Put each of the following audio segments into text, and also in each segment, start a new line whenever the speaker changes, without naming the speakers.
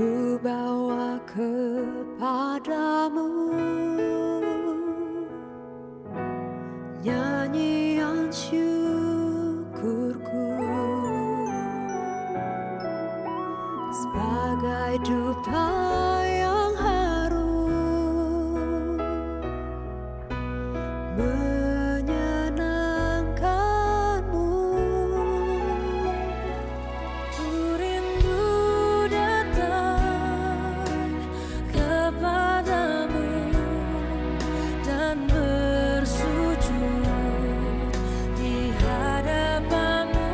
ku bawa kepadamu nyanyian syukurku sebagai dupa yang harum menyenangkanmu. Ku rindu datang kepadamu dan bersujud di hadapanmu.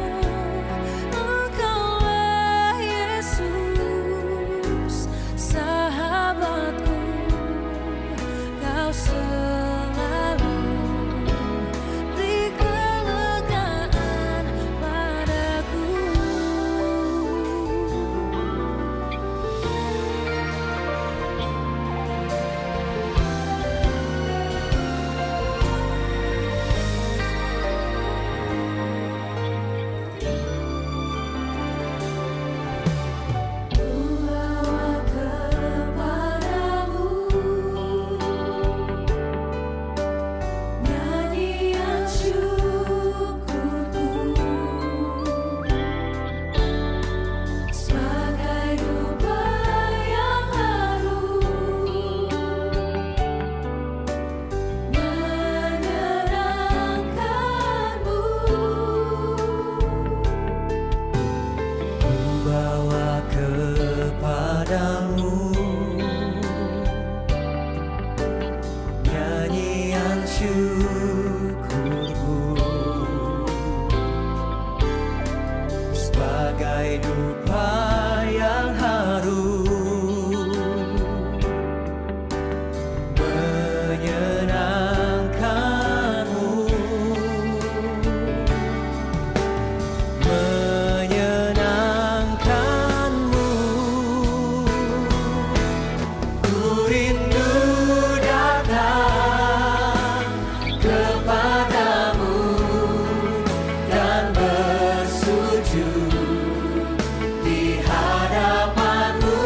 Engkaulah Yesus, sahabatku, kau selalu beri kelegaan padaku. Ku bawa kepadamu nyanyian syukurku sebagai dupa yang harum menyenangkanmu.
Ku bawa kepadamu nyanyian syukurku sebagai dupa yang harum menyenangkanmu. Menyenangkanmu. Ku rindu datang kepadamu dan bersujud di hadapanmu.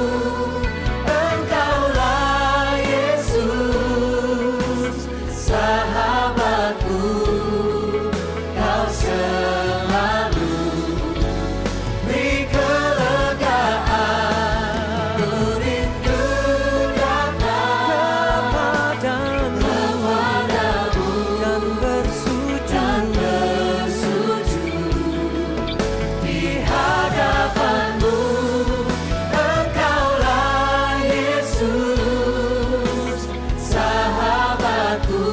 Engkaulah Yesus, sahabatku, kau selalu beri kelegaan. Ku rindu datang kepadamu dan bersujud di hadapanmu. Engkaulah Yesus, sahabatku,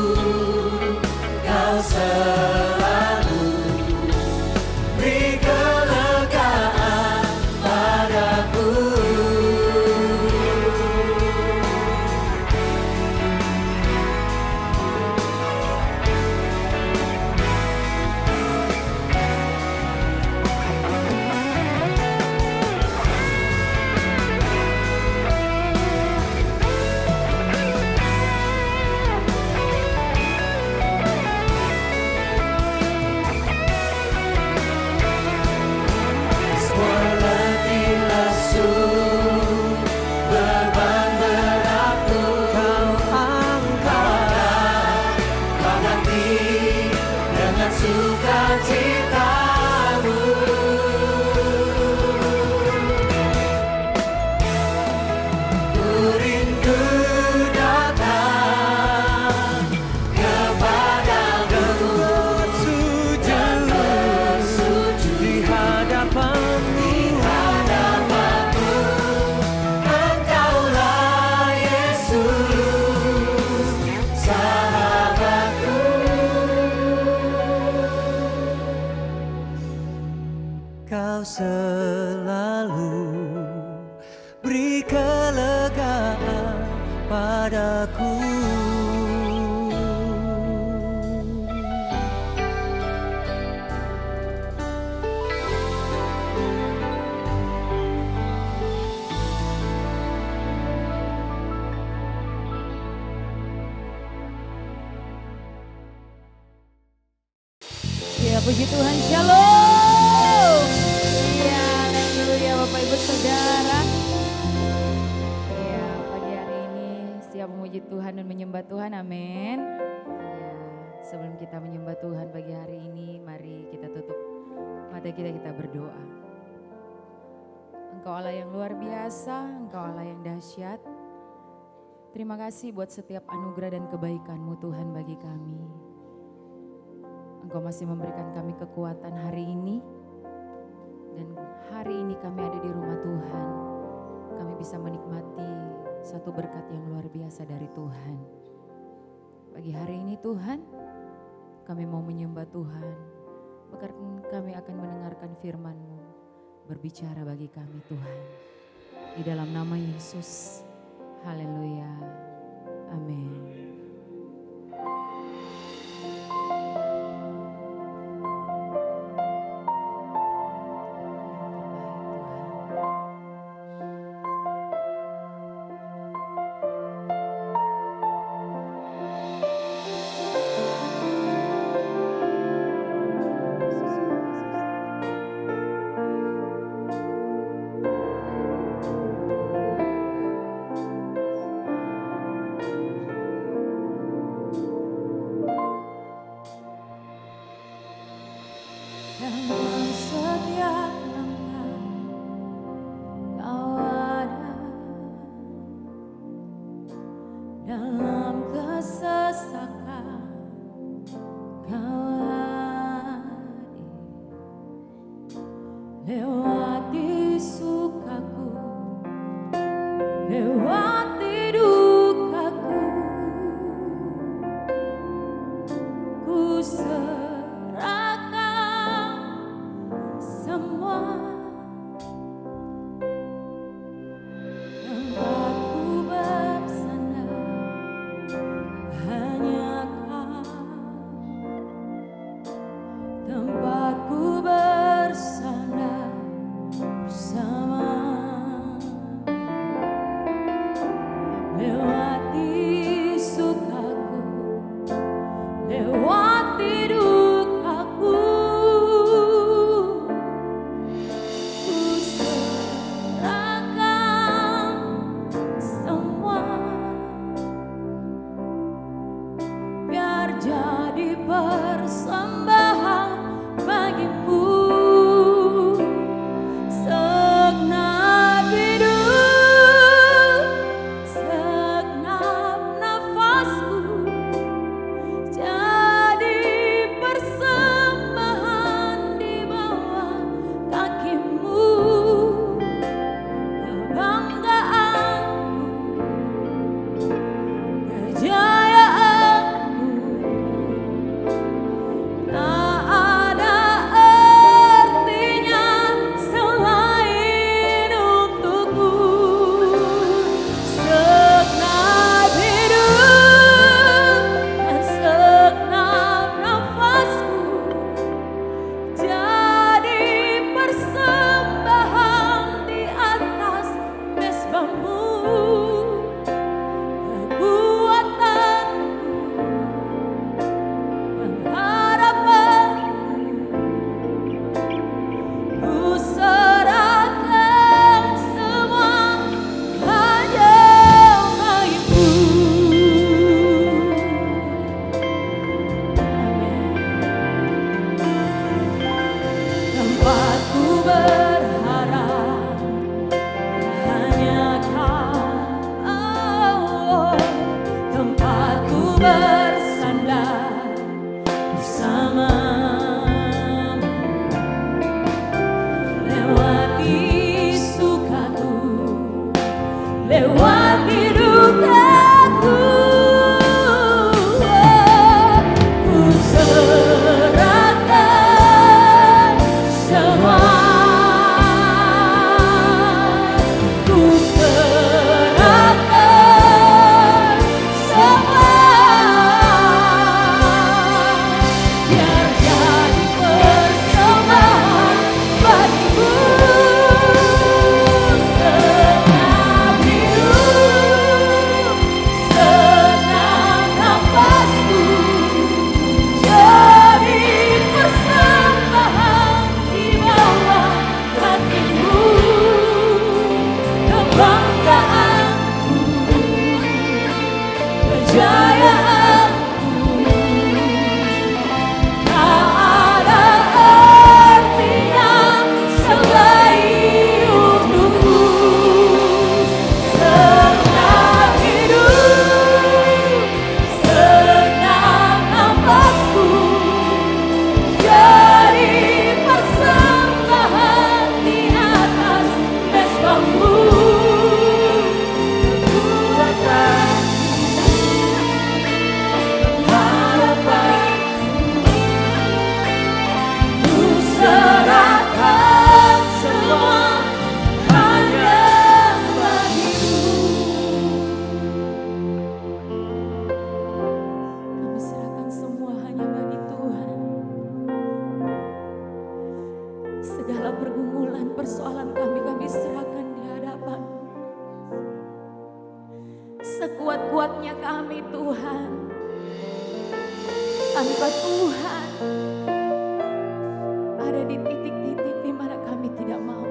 kau selalu beri kelegaan padaku. Semua letih lesu, beban beratku kau angkat, kau ganti dengan sukacitamu. Ku rindu datang kepadamu dan bersujud di hadapanmu. Engkaulah Yesus, sahabatku, kau selalu beri kelegaan padaku.
Ya puji Tuhan, shalom. Ya haleluya Bapak Ibu Saudara.
siap memuji Tuhan dan menyembah Tuhan, amin. Ya, sebelum kita menyembah Tuhan pagi hari ini, mari kita tutup mata kita berdoa. Engkau Allah yang luar biasa, Engkau Allah yang dahsyat. Terima kasih buat setiap anugerah dan kebaikan-Mu Tuhan bagi kami. Engkau masih memberikan kami kekuatan hari ini. Dan hari ini kami ada di rumah Tuhan. Kami bisa menikmati satu berkat yang luar biasa dari Tuhan. Pagi hari ini Tuhan, kami mau menyembah Tuhan. Bahkan kami akan mendengarkan firman-Mu berbicara bagi kami Tuhan. Di dalam nama Yesus, haleluya, amin.
Dalam setiap langkah Kau ada, dalam kesesakan Kau hadir, lewati sukaku, lewati dukaku, ku serahkan semua. Tempatku bersandar hanya Kau, tempatku bersandar bersama. sekuat-kuatnya kami Tuhan. Tanpa Tuhan ada di titik-titik di mana kami tidak mau.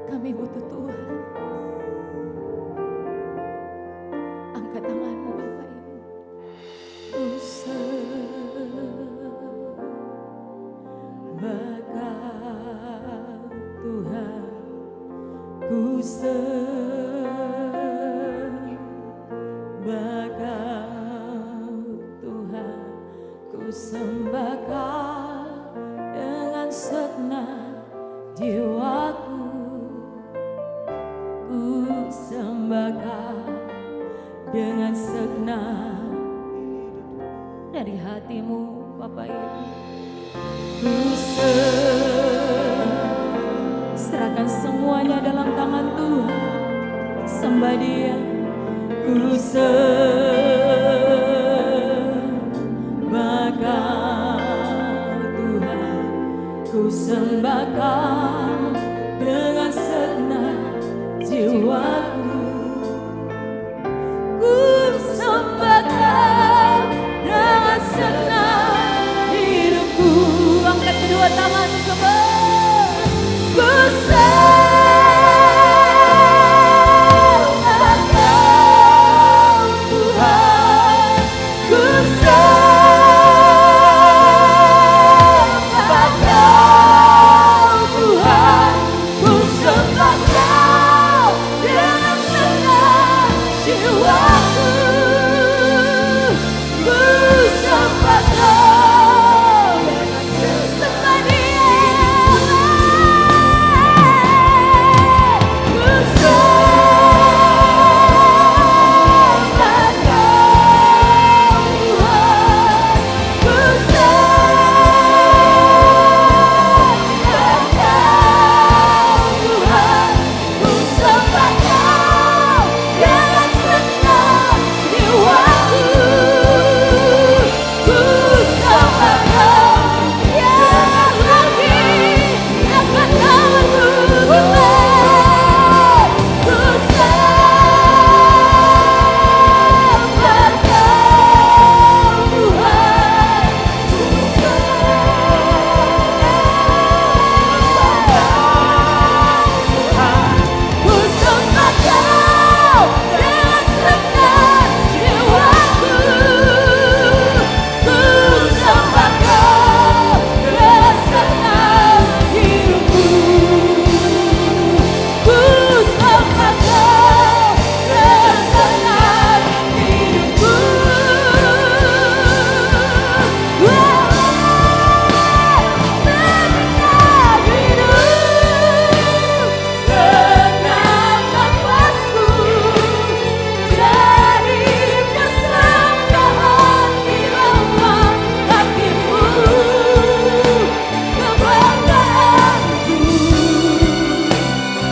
Kami butuh Tuhan. Angkat tanganmu Bapak Ibu. Ku sembah Kau Tuhan. Ku sembah Kau Tuhan. Ku sembah Kau dengan segenap jiwaku. Ku sembah Kau dengan segenap dari hatimu Bapak Ibu. Ku serahkan semuanya dalam tangan Tuhan. Sembah Dia. Ku sembah Kau Tuhan. Ku sembah Kau dengan segenap jiwaku. Ku sembah Kau dengan segenap hidupku. Angkat kedua tanganmu coba. Ku sembah Kau Tuhan. Ku sembah Kau Tuhan. Ku sembah Kau dengan segenap jiwaku. Ku sembah Kau dengan sembah Dia. Ku sembah Kau Tuhan. Ku sembah Kau Tuhan. Ku sembah Kau dengan segenap jiwaku. Ku sembah Kau yang lagi akan tanganmu Tuhan. Ku sembah Kau Tuhan. Ku Ku sembah Kau dengan segenap jiwaku. Ku sembah Kau dengan segenap hidupku. Ku sembah Kau dengan segenap hidupku. Segenap hidup, segenap nafasku, jadi persembahan di bawah kakimu. Kebanggaanku,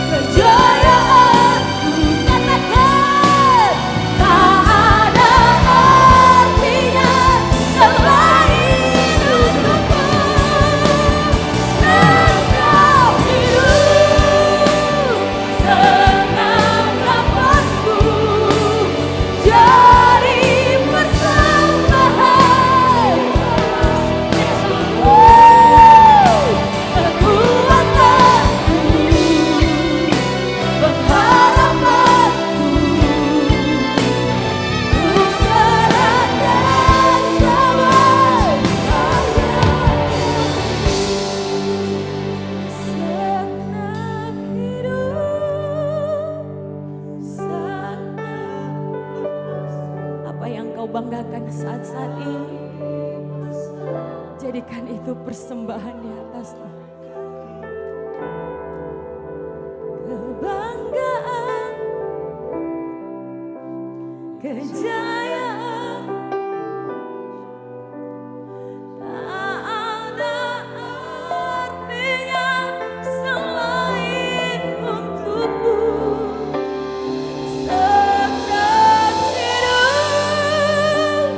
kejayaanku, katakan tak ada artinya selain untukmu. Segenap hidup, segenap nafasku, jadi persembahan. Kekuatanku, pengharapanku, ku serahkan semuanya. Segenap hidup, segenap apa yang kau banggakan saat-saat ini, jadikan itu persembahan di atasmu. Kebanggaan, kejayaan, tak ada artinya selain untukmu. Segenap hidup,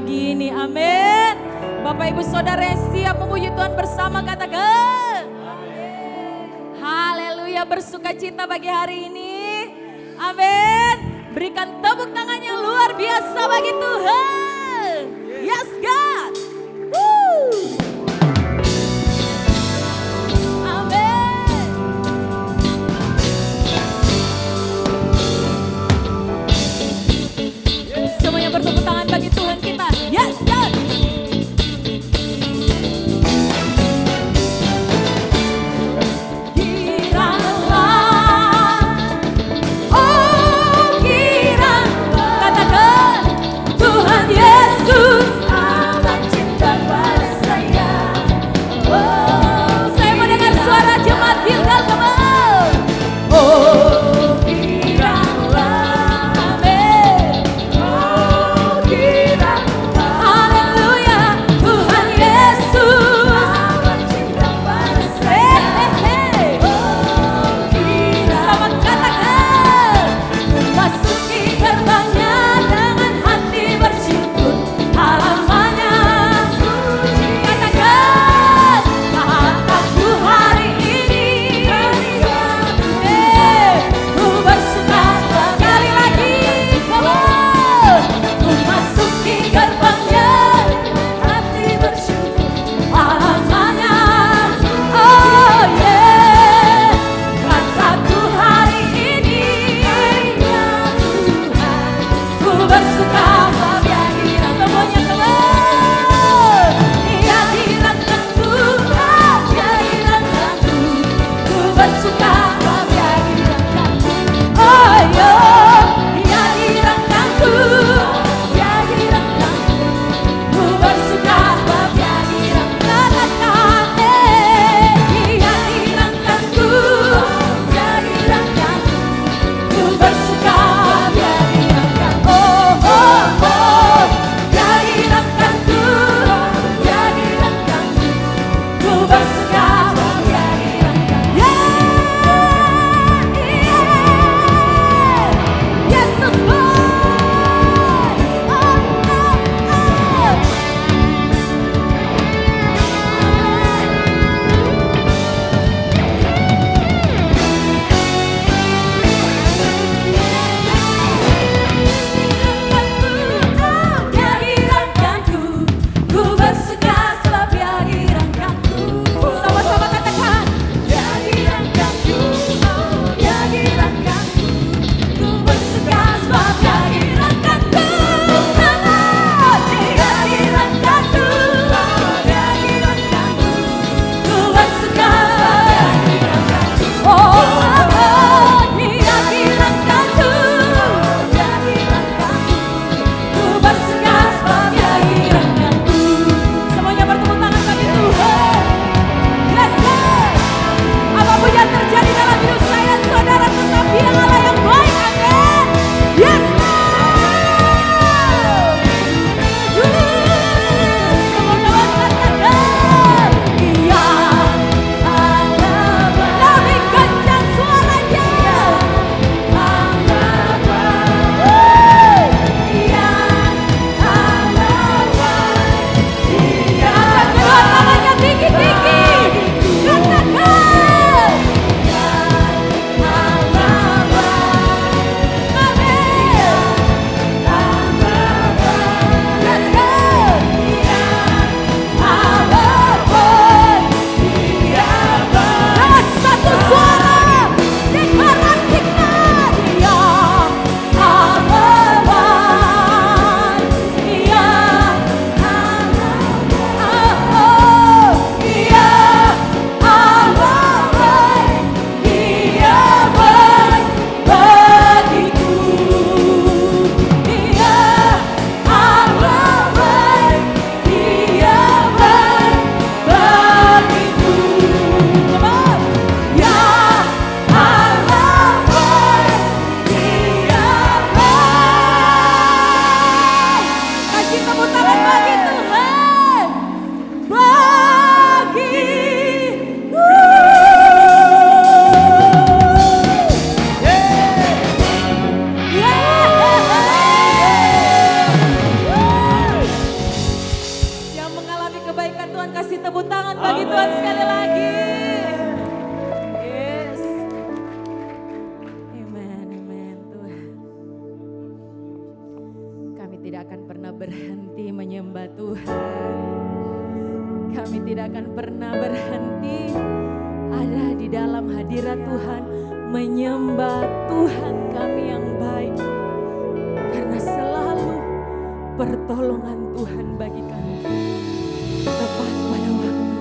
pagi ini. Amin. Bapak Ibu Saudara yang siap memuji Tuhan bersama, katakan. Haleluya, bersuka cita bagi hari ini. Amin. Berikan tepuk tangan yang luar biasa bagi Tuhan. Yes God. Woo. Amin. Semuanya bertepuk tangan bagi Tuhan kita. Yes God. Yesus Allah. kebaikan Tuhan. Kasih tepuk tangan bagi Tuhan sekali lagi. Yes. Amen, amen Tuhan. Kami tidak akan pernah berhenti menyembah Tuhan. Kami tidak akan pernah berhenti ada di dalam hadirat Tuhan, menyembah Tuhan kami yang baik. Karena selalu pertolongan Tuhan bagi kami tepat pada waktu.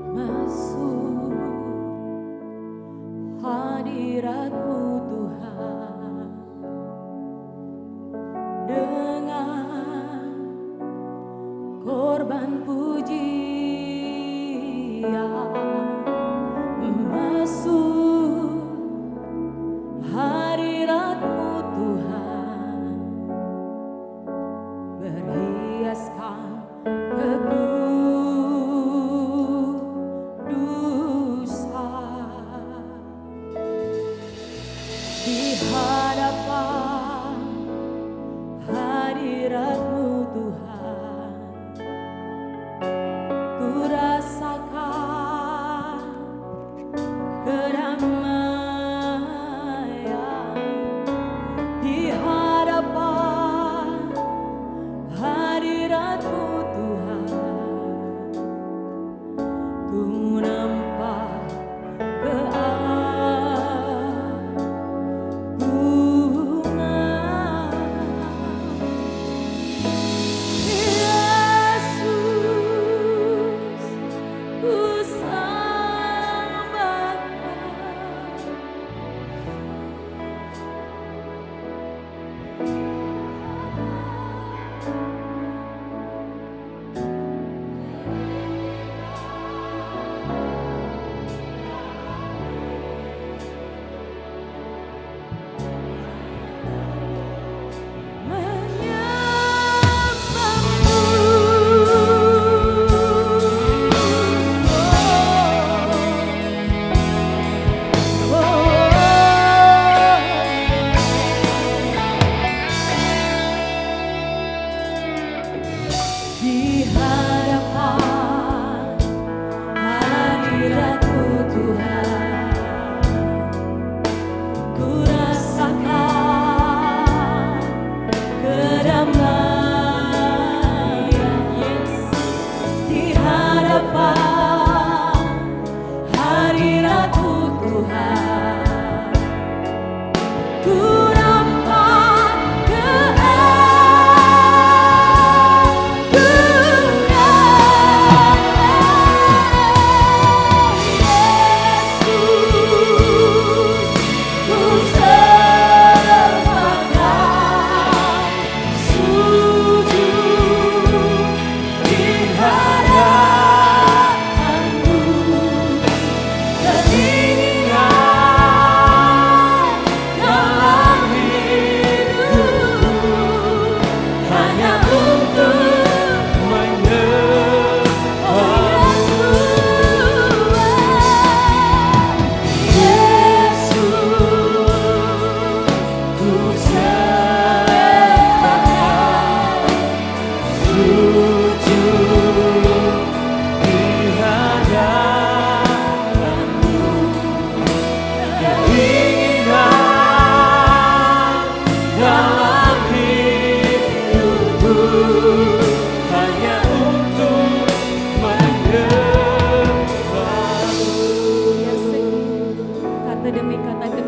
Masuk hadirat-Mu Tuhan dengan korban pujian. Masuk hadirat-Mu Tuhan, berhiaskan kekudusan. Di hadapan hadirat-Mu Tuhan, ku rasakan kedamaian. Di hadapan hadirat-Mu Tuhan, ku nampak di hadapan hadirat-Mu Tuhan, ku rasakan kedamaian. Yes. Di hadapan hadirat-Mu Tuhan, ku nampak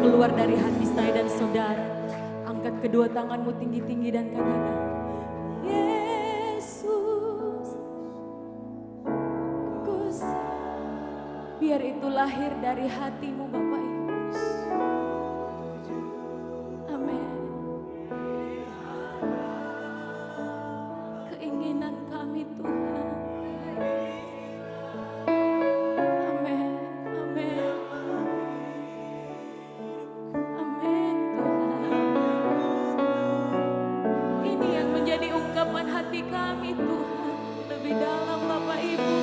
keluar dari hati saya dan saudara. Angkat kedua tanganmu tinggi-tinggi dan katakan, Yesus, biar itu lahir dari hatimu Bapak Ibu. Amin. Keinginan kami Tuhan. Amin. Amin. Amin Tuhan. Ini yang menjadi ungkapan hati kami Tuhan. Lebih dalam Bapak Ibu.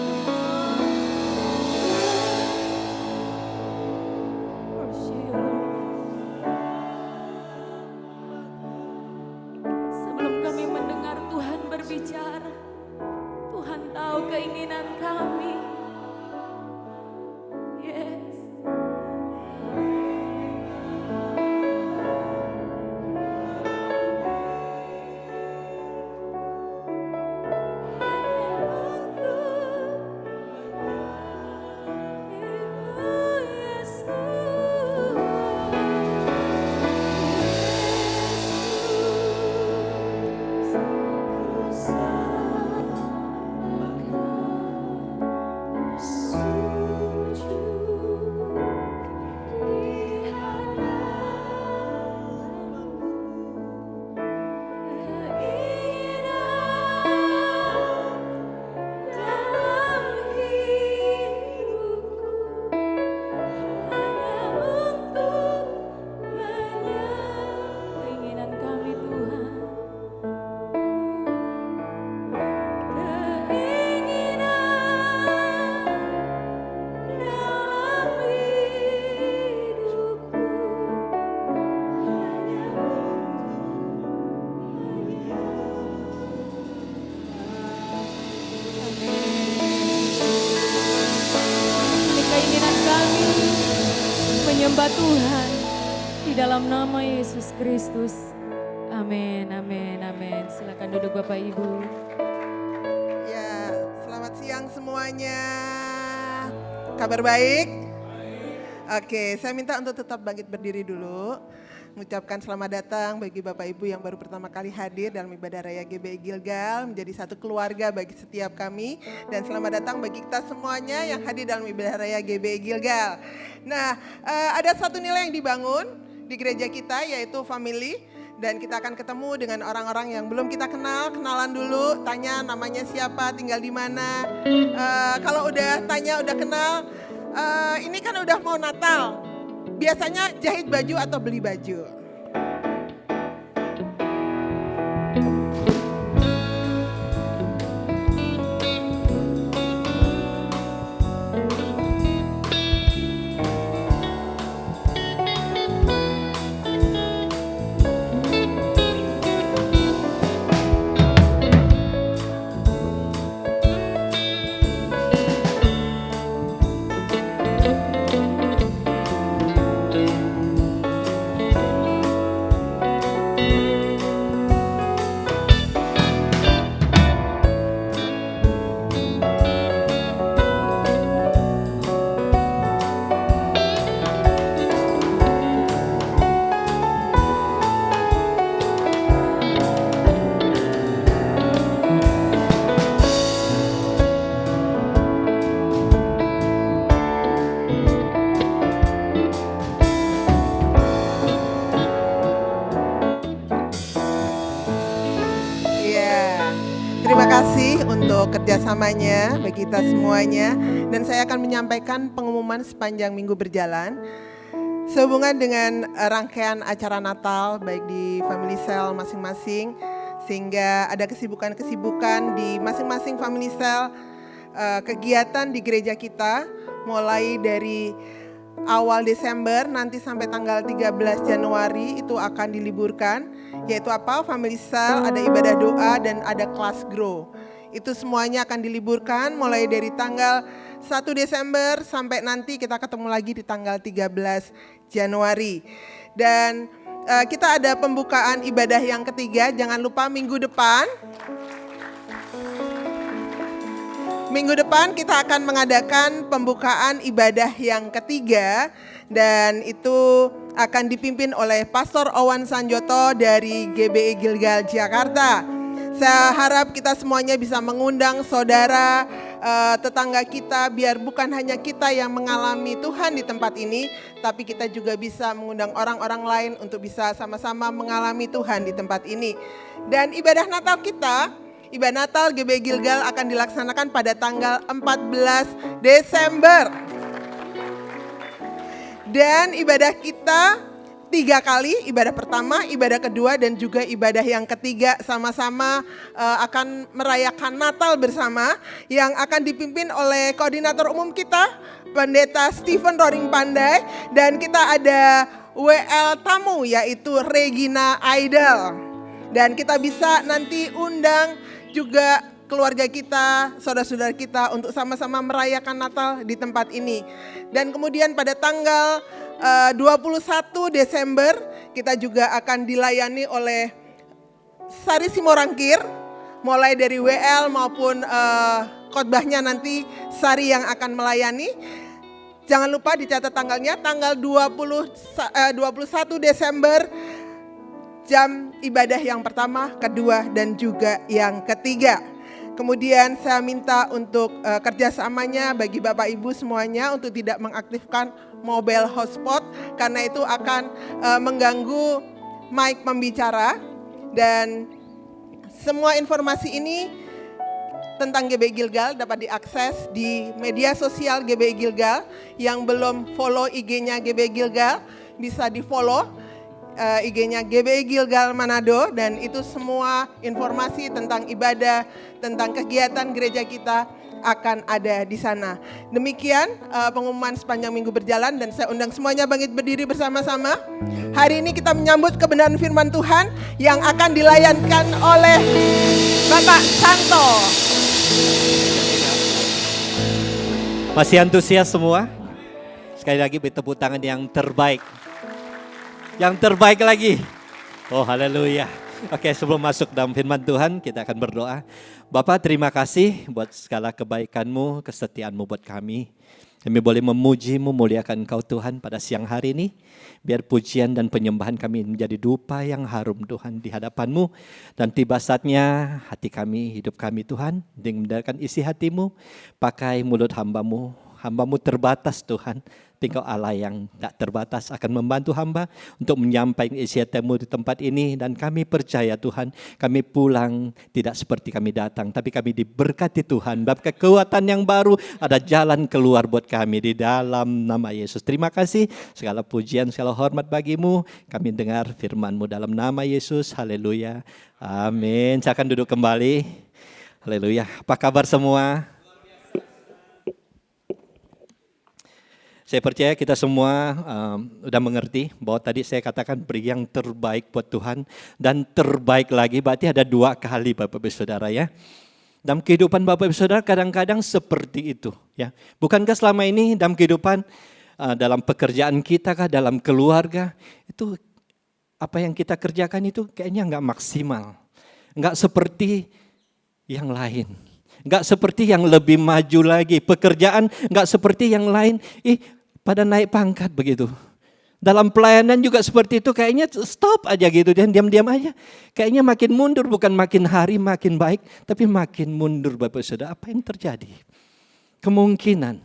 menyembah Tuhan di dalam nama Yesus Kristus. Amin, amin, amin. Silakan duduk Bapak Ibu.
Ya, selamat siang semuanya. Kabar baik? Oke, saya minta untuk tetap bangkit berdiri dulu. Mengucapkan selamat datang bagi Bapak Ibu yang baru pertama kali hadir dalam ibadah raya GBI Gilgal, menjadi satu keluarga bagi setiap kami. Dan selamat datang bagi kita semuanya yang hadir dalam ibadah raya GBI Gilgal. Nah, ada satu nilai yang dibangun di gereja kita, yaitu family. Dan kita akan ketemu dengan orang-orang yang belum kita kenal, kenalan dulu, tanya namanya siapa, tinggal di mana. Kalau udah tanya, udah kenal, ini kan udah mau Natal. Biasanya jahit baju atau beli baju. Terima kasih untuk kerjasamanya bagi kita semuanya. Dan saya akan menyampaikan pengumuman sepanjang minggu berjalan. Sehubungan dengan rangkaian acara Natal baik di Family Cell masing-masing. Sehingga ada kesibukan-kesibukan di masing-masing Family Cell. Kegiatan di gereja kita mulai dari awal Desember nanti sampai tanggal 13 Januari itu akan diliburkan, yaitu apa? Family Cell, ada ibadah doa dan ada kelas grow. Itu semuanya akan diliburkan mulai dari tanggal 1 Desember sampai nanti kita ketemu lagi di tanggal 13 Januari. Dan kita ada pembukaan ibadah yang ketiga, jangan lupa minggu depan. Minggu depan kita akan mengadakan pembukaan ibadah yang ketiga dan itu akan dipimpin oleh Pastor Owan Sanjoto dari GBI Gilgal Jakarta. Saya harap kita semuanya bisa mengundang saudara, tetangga kita biar bukan hanya kita yang mengalami Tuhan di tempat ini, tapi kita juga bisa mengundang orang-orang lain untuk bisa sama-sama mengalami Tuhan di tempat ini. Dan ibadah Natal kita, ibadah Natal GBI Gilgal akan dilaksanakan pada tanggal 14 Desember. Dan ibadah kita 3 kali, ibadah pertama, ibadah kedua, dan juga ibadah yang ketiga sama-sama akan merayakan Natal bersama yang akan dipimpin oleh koordinator umum kita, Pendeta Stephen Roring Pandai, dan kita ada WL tamu yaitu Regina Idol. Dan kita bisa nanti undang juga keluarga kita, saudara-saudara kita untuk sama-sama merayakan Natal di tempat ini. Dan kemudian pada tanggal 21 Desember kita juga akan dilayani oleh Sari Simorangkir, mulai dari WL maupun khotbahnya nanti Sari yang akan melayani. Jangan lupa dicatat tanggalnya, tanggal 21 Desember, jam ibadah yang pertama, kedua, dan juga yang ketiga. Kemudian saya minta untuk kerjasamanya bagi Bapak Ibu semuanya untuk tidak mengaktifkan mobile hotspot karena itu akan mengganggu mic pembicara. Dan semua informasi ini tentang GBI Gilgal dapat diakses di media sosial GBI Gilgal. Yang belum follow IG-nya GBI Gilgal bisa di follow IG-nya GBI Gilgal Manado, dan itu semua informasi tentang ibadah, tentang kegiatan gereja kita akan ada di sana. Demikian pengumuman sepanjang minggu berjalan dan saya undang semuanya bangkit berdiri bersama-sama. Hari ini kita menyambut kebenaran firman Tuhan yang akan dilayankan oleh Bapak Santo.
Masih antusias semua? Sekali lagi beri tepuk tangan yang terbaik. Yang terbaik lagi. Oh haleluya. Oke, sebelum masuk dalam firman Tuhan, kita akan berdoa. Bapa, terima kasih buat segala kebaikan-Mu, kesetiaan-Mu buat kami. Kami boleh memuji, memuliakan Engkau Tuhan pada siang hari ini. Biar pujian dan penyembahan kami menjadi dupa yang harum Tuhan di hadapan-Mu. Dan tiba saatnya hati kami, hidup kami Tuhan, dengan mendengarkan isi hati-Mu. Pakai mulut hamba-Mu. Hamba-Mu terbatas Tuhan. Tapi Engkau Allah yang tak terbatas akan membantu hamba untuk menyampaikan isi hati-Mu di tempat ini. Dan kami percaya Tuhan, kami pulang tidak seperti kami datang. Tapi kami diberkati Tuhan. Dapat kekuatan yang baru, ada jalan keluar buat kami di dalam nama Yesus. Terima kasih, segala pujian, segala hormat bagi-Mu. Kami dengar firman-Mu dalam nama Yesus. Haleluya. Amin. Saya akan duduk kembali. Haleluya. Apa kabar semua? Saya percaya kita semua udah mengerti bahwa tadi saya katakan beri yang terbaik buat Tuhan. Dan terbaik lagi berarti ada 2 kali Bapak Ibu Saudara ya. Dalam kehidupan Bapak Ibu Saudara kadang-kadang seperti itu ya. Bukankah selama ini dalam kehidupan, dalam pekerjaan kita kah, dalam keluarga, itu apa yang kita kerjakan itu kayaknya nggak maksimal. Nggak seperti yang lain. Nggak seperti yang lebih maju lagi. Pekerjaan nggak seperti yang lain. Pada naik pangkat begitu. Dalam pelayanan juga seperti itu, kayaknya stop aja gitu dan diam-diam aja. Kayaknya makin mundur, bukan makin hari makin baik, tapi makin mundur Bapak Saudara. Apa yang terjadi? Kemungkinan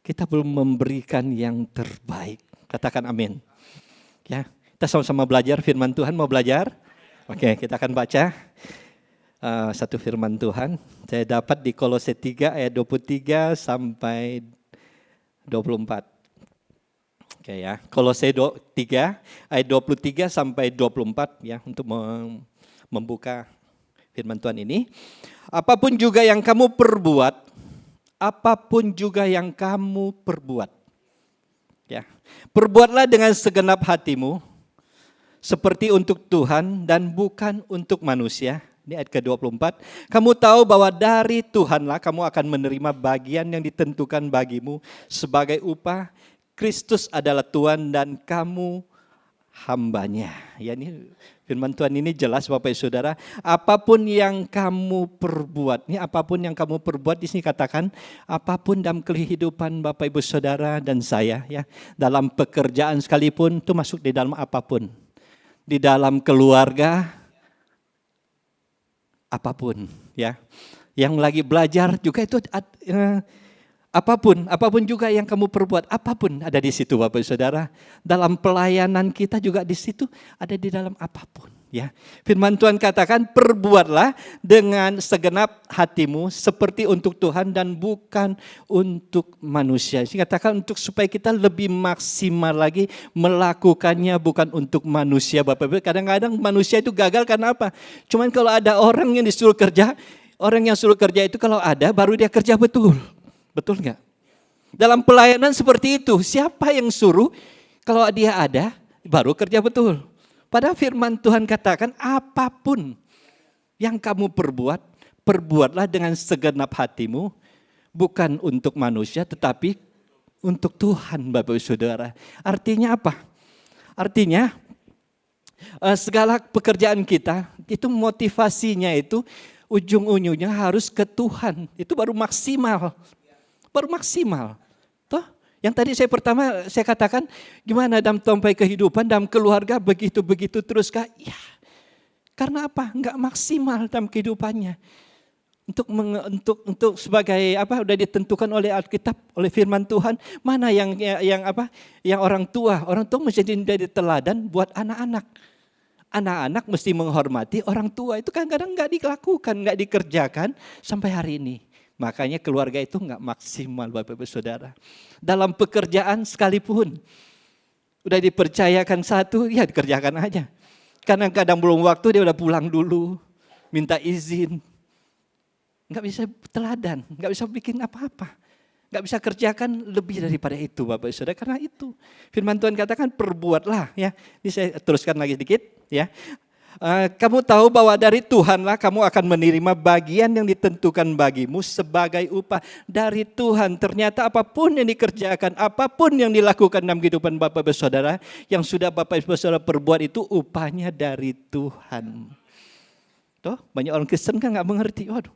kita belum memberikan yang terbaik. Katakan amin. Ya, kita sama-sama belajar firman Tuhan. Mau belajar? Oke, kita akan baca satu firman Tuhan. Saya dapat di Kolose 3 ayat 23 sampai 24. Oke ya, Kolose 3 ayat 23 sampai 24 ya, untuk membuka firman Tuhan ini. Apapun juga yang kamu perbuat ya, perbuatlah dengan segenap hatimu seperti untuk Tuhan dan bukan untuk manusia. Ini ayat ke-24. Kamu tahu bahwa dari Tuhanlah kamu akan menerima bagian yang ditentukan bagimu sebagai upah. Kristus adalah Tuhan dan kamu hambanya. Ya, ini firman Tuhan ini jelas Bapak Ibu Saudara. Apapun yang kamu perbuat. Ini apapun yang kamu perbuat di sini katakan apapun dalam kehidupan Bapak Ibu Saudara dan saya ya. Dalam pekerjaan sekalipun itu masuk di dalam apapun. Di dalam keluarga apapun ya, yang lagi belajar juga itu apapun juga yang kamu perbuat, apapun ada di situ Bapak Saudara. Dalam pelayanan kita juga di situ ada di dalam apapun ya. Firman Tuhan katakan perbuatlah dengan segenap hatimu seperti untuk Tuhan dan bukan untuk manusia. Ini katakan untuk supaya kita lebih maksimal lagi melakukannya bukan untuk manusia Bapak Ibu. Kadang-kadang manusia itu gagal karena apa? Cuman kalau ada orang yang disuruh kerja, orang yang suruh kerja itu kalau ada baru dia kerja betul. Betul nggak? Dalam pelayanan seperti itu, siapa yang suruh kalau dia ada baru kerja betul. Padahal firman Tuhan katakan apapun yang kamu perbuat, perbuatlah dengan segenap hatimu, bukan untuk manusia tetapi untuk Tuhan Bapak Ibu Saudara. Artinya apa? Artinya segala pekerjaan kita itu motivasinya itu ujung-ujungnya harus ke Tuhan. Itu baru maksimal. Baru maksimal. Toh? Yang tadi saya katakan gimana dalam sampai kehidupan, dalam keluarga begitu-begitu terus kah? Ya, karena apa? Enggak maksimal dalam kehidupannya. Untuk sebagai apa? Udah ditentukan oleh Alkitab, oleh Firman Tuhan. Mana yang orang tua mesti jadi teladan buat anak-anak. Anak-anak mesti menghormati orang tua. Itu kadang-kadang enggak dilakukan, enggak dikerjakan sampai hari ini. Makanya keluarga itu enggak maksimal Bapak Ibu Saudara. Dalam pekerjaan sekalipun udah dipercayakan satu, ya dikerjakan aja. Kadang-kadang belum waktu dia udah pulang dulu, minta izin. Enggak bisa teladan, enggak bisa bikin apa-apa. Enggak bisa kerjakan lebih daripada itu Bapak Ibu Saudara. Karena itu firman Tuhan katakan perbuatlah ya. Ini saya teruskan lagi sedikit ya. Kamu tahu bahwa dari Tuhanlah kamu akan menerima bagian yang ditentukan bagimu sebagai upah dari Tuhan. Ternyata apapun yang dikerjakan, apapun yang dilakukan dalam kehidupan Bapak Ibu Saudara, yang sudah Bapak Ibu Saudara perbuat itu upahnya dari Tuhan. Tuh, banyak orang Kristen kan nggak mengerti. Waduh,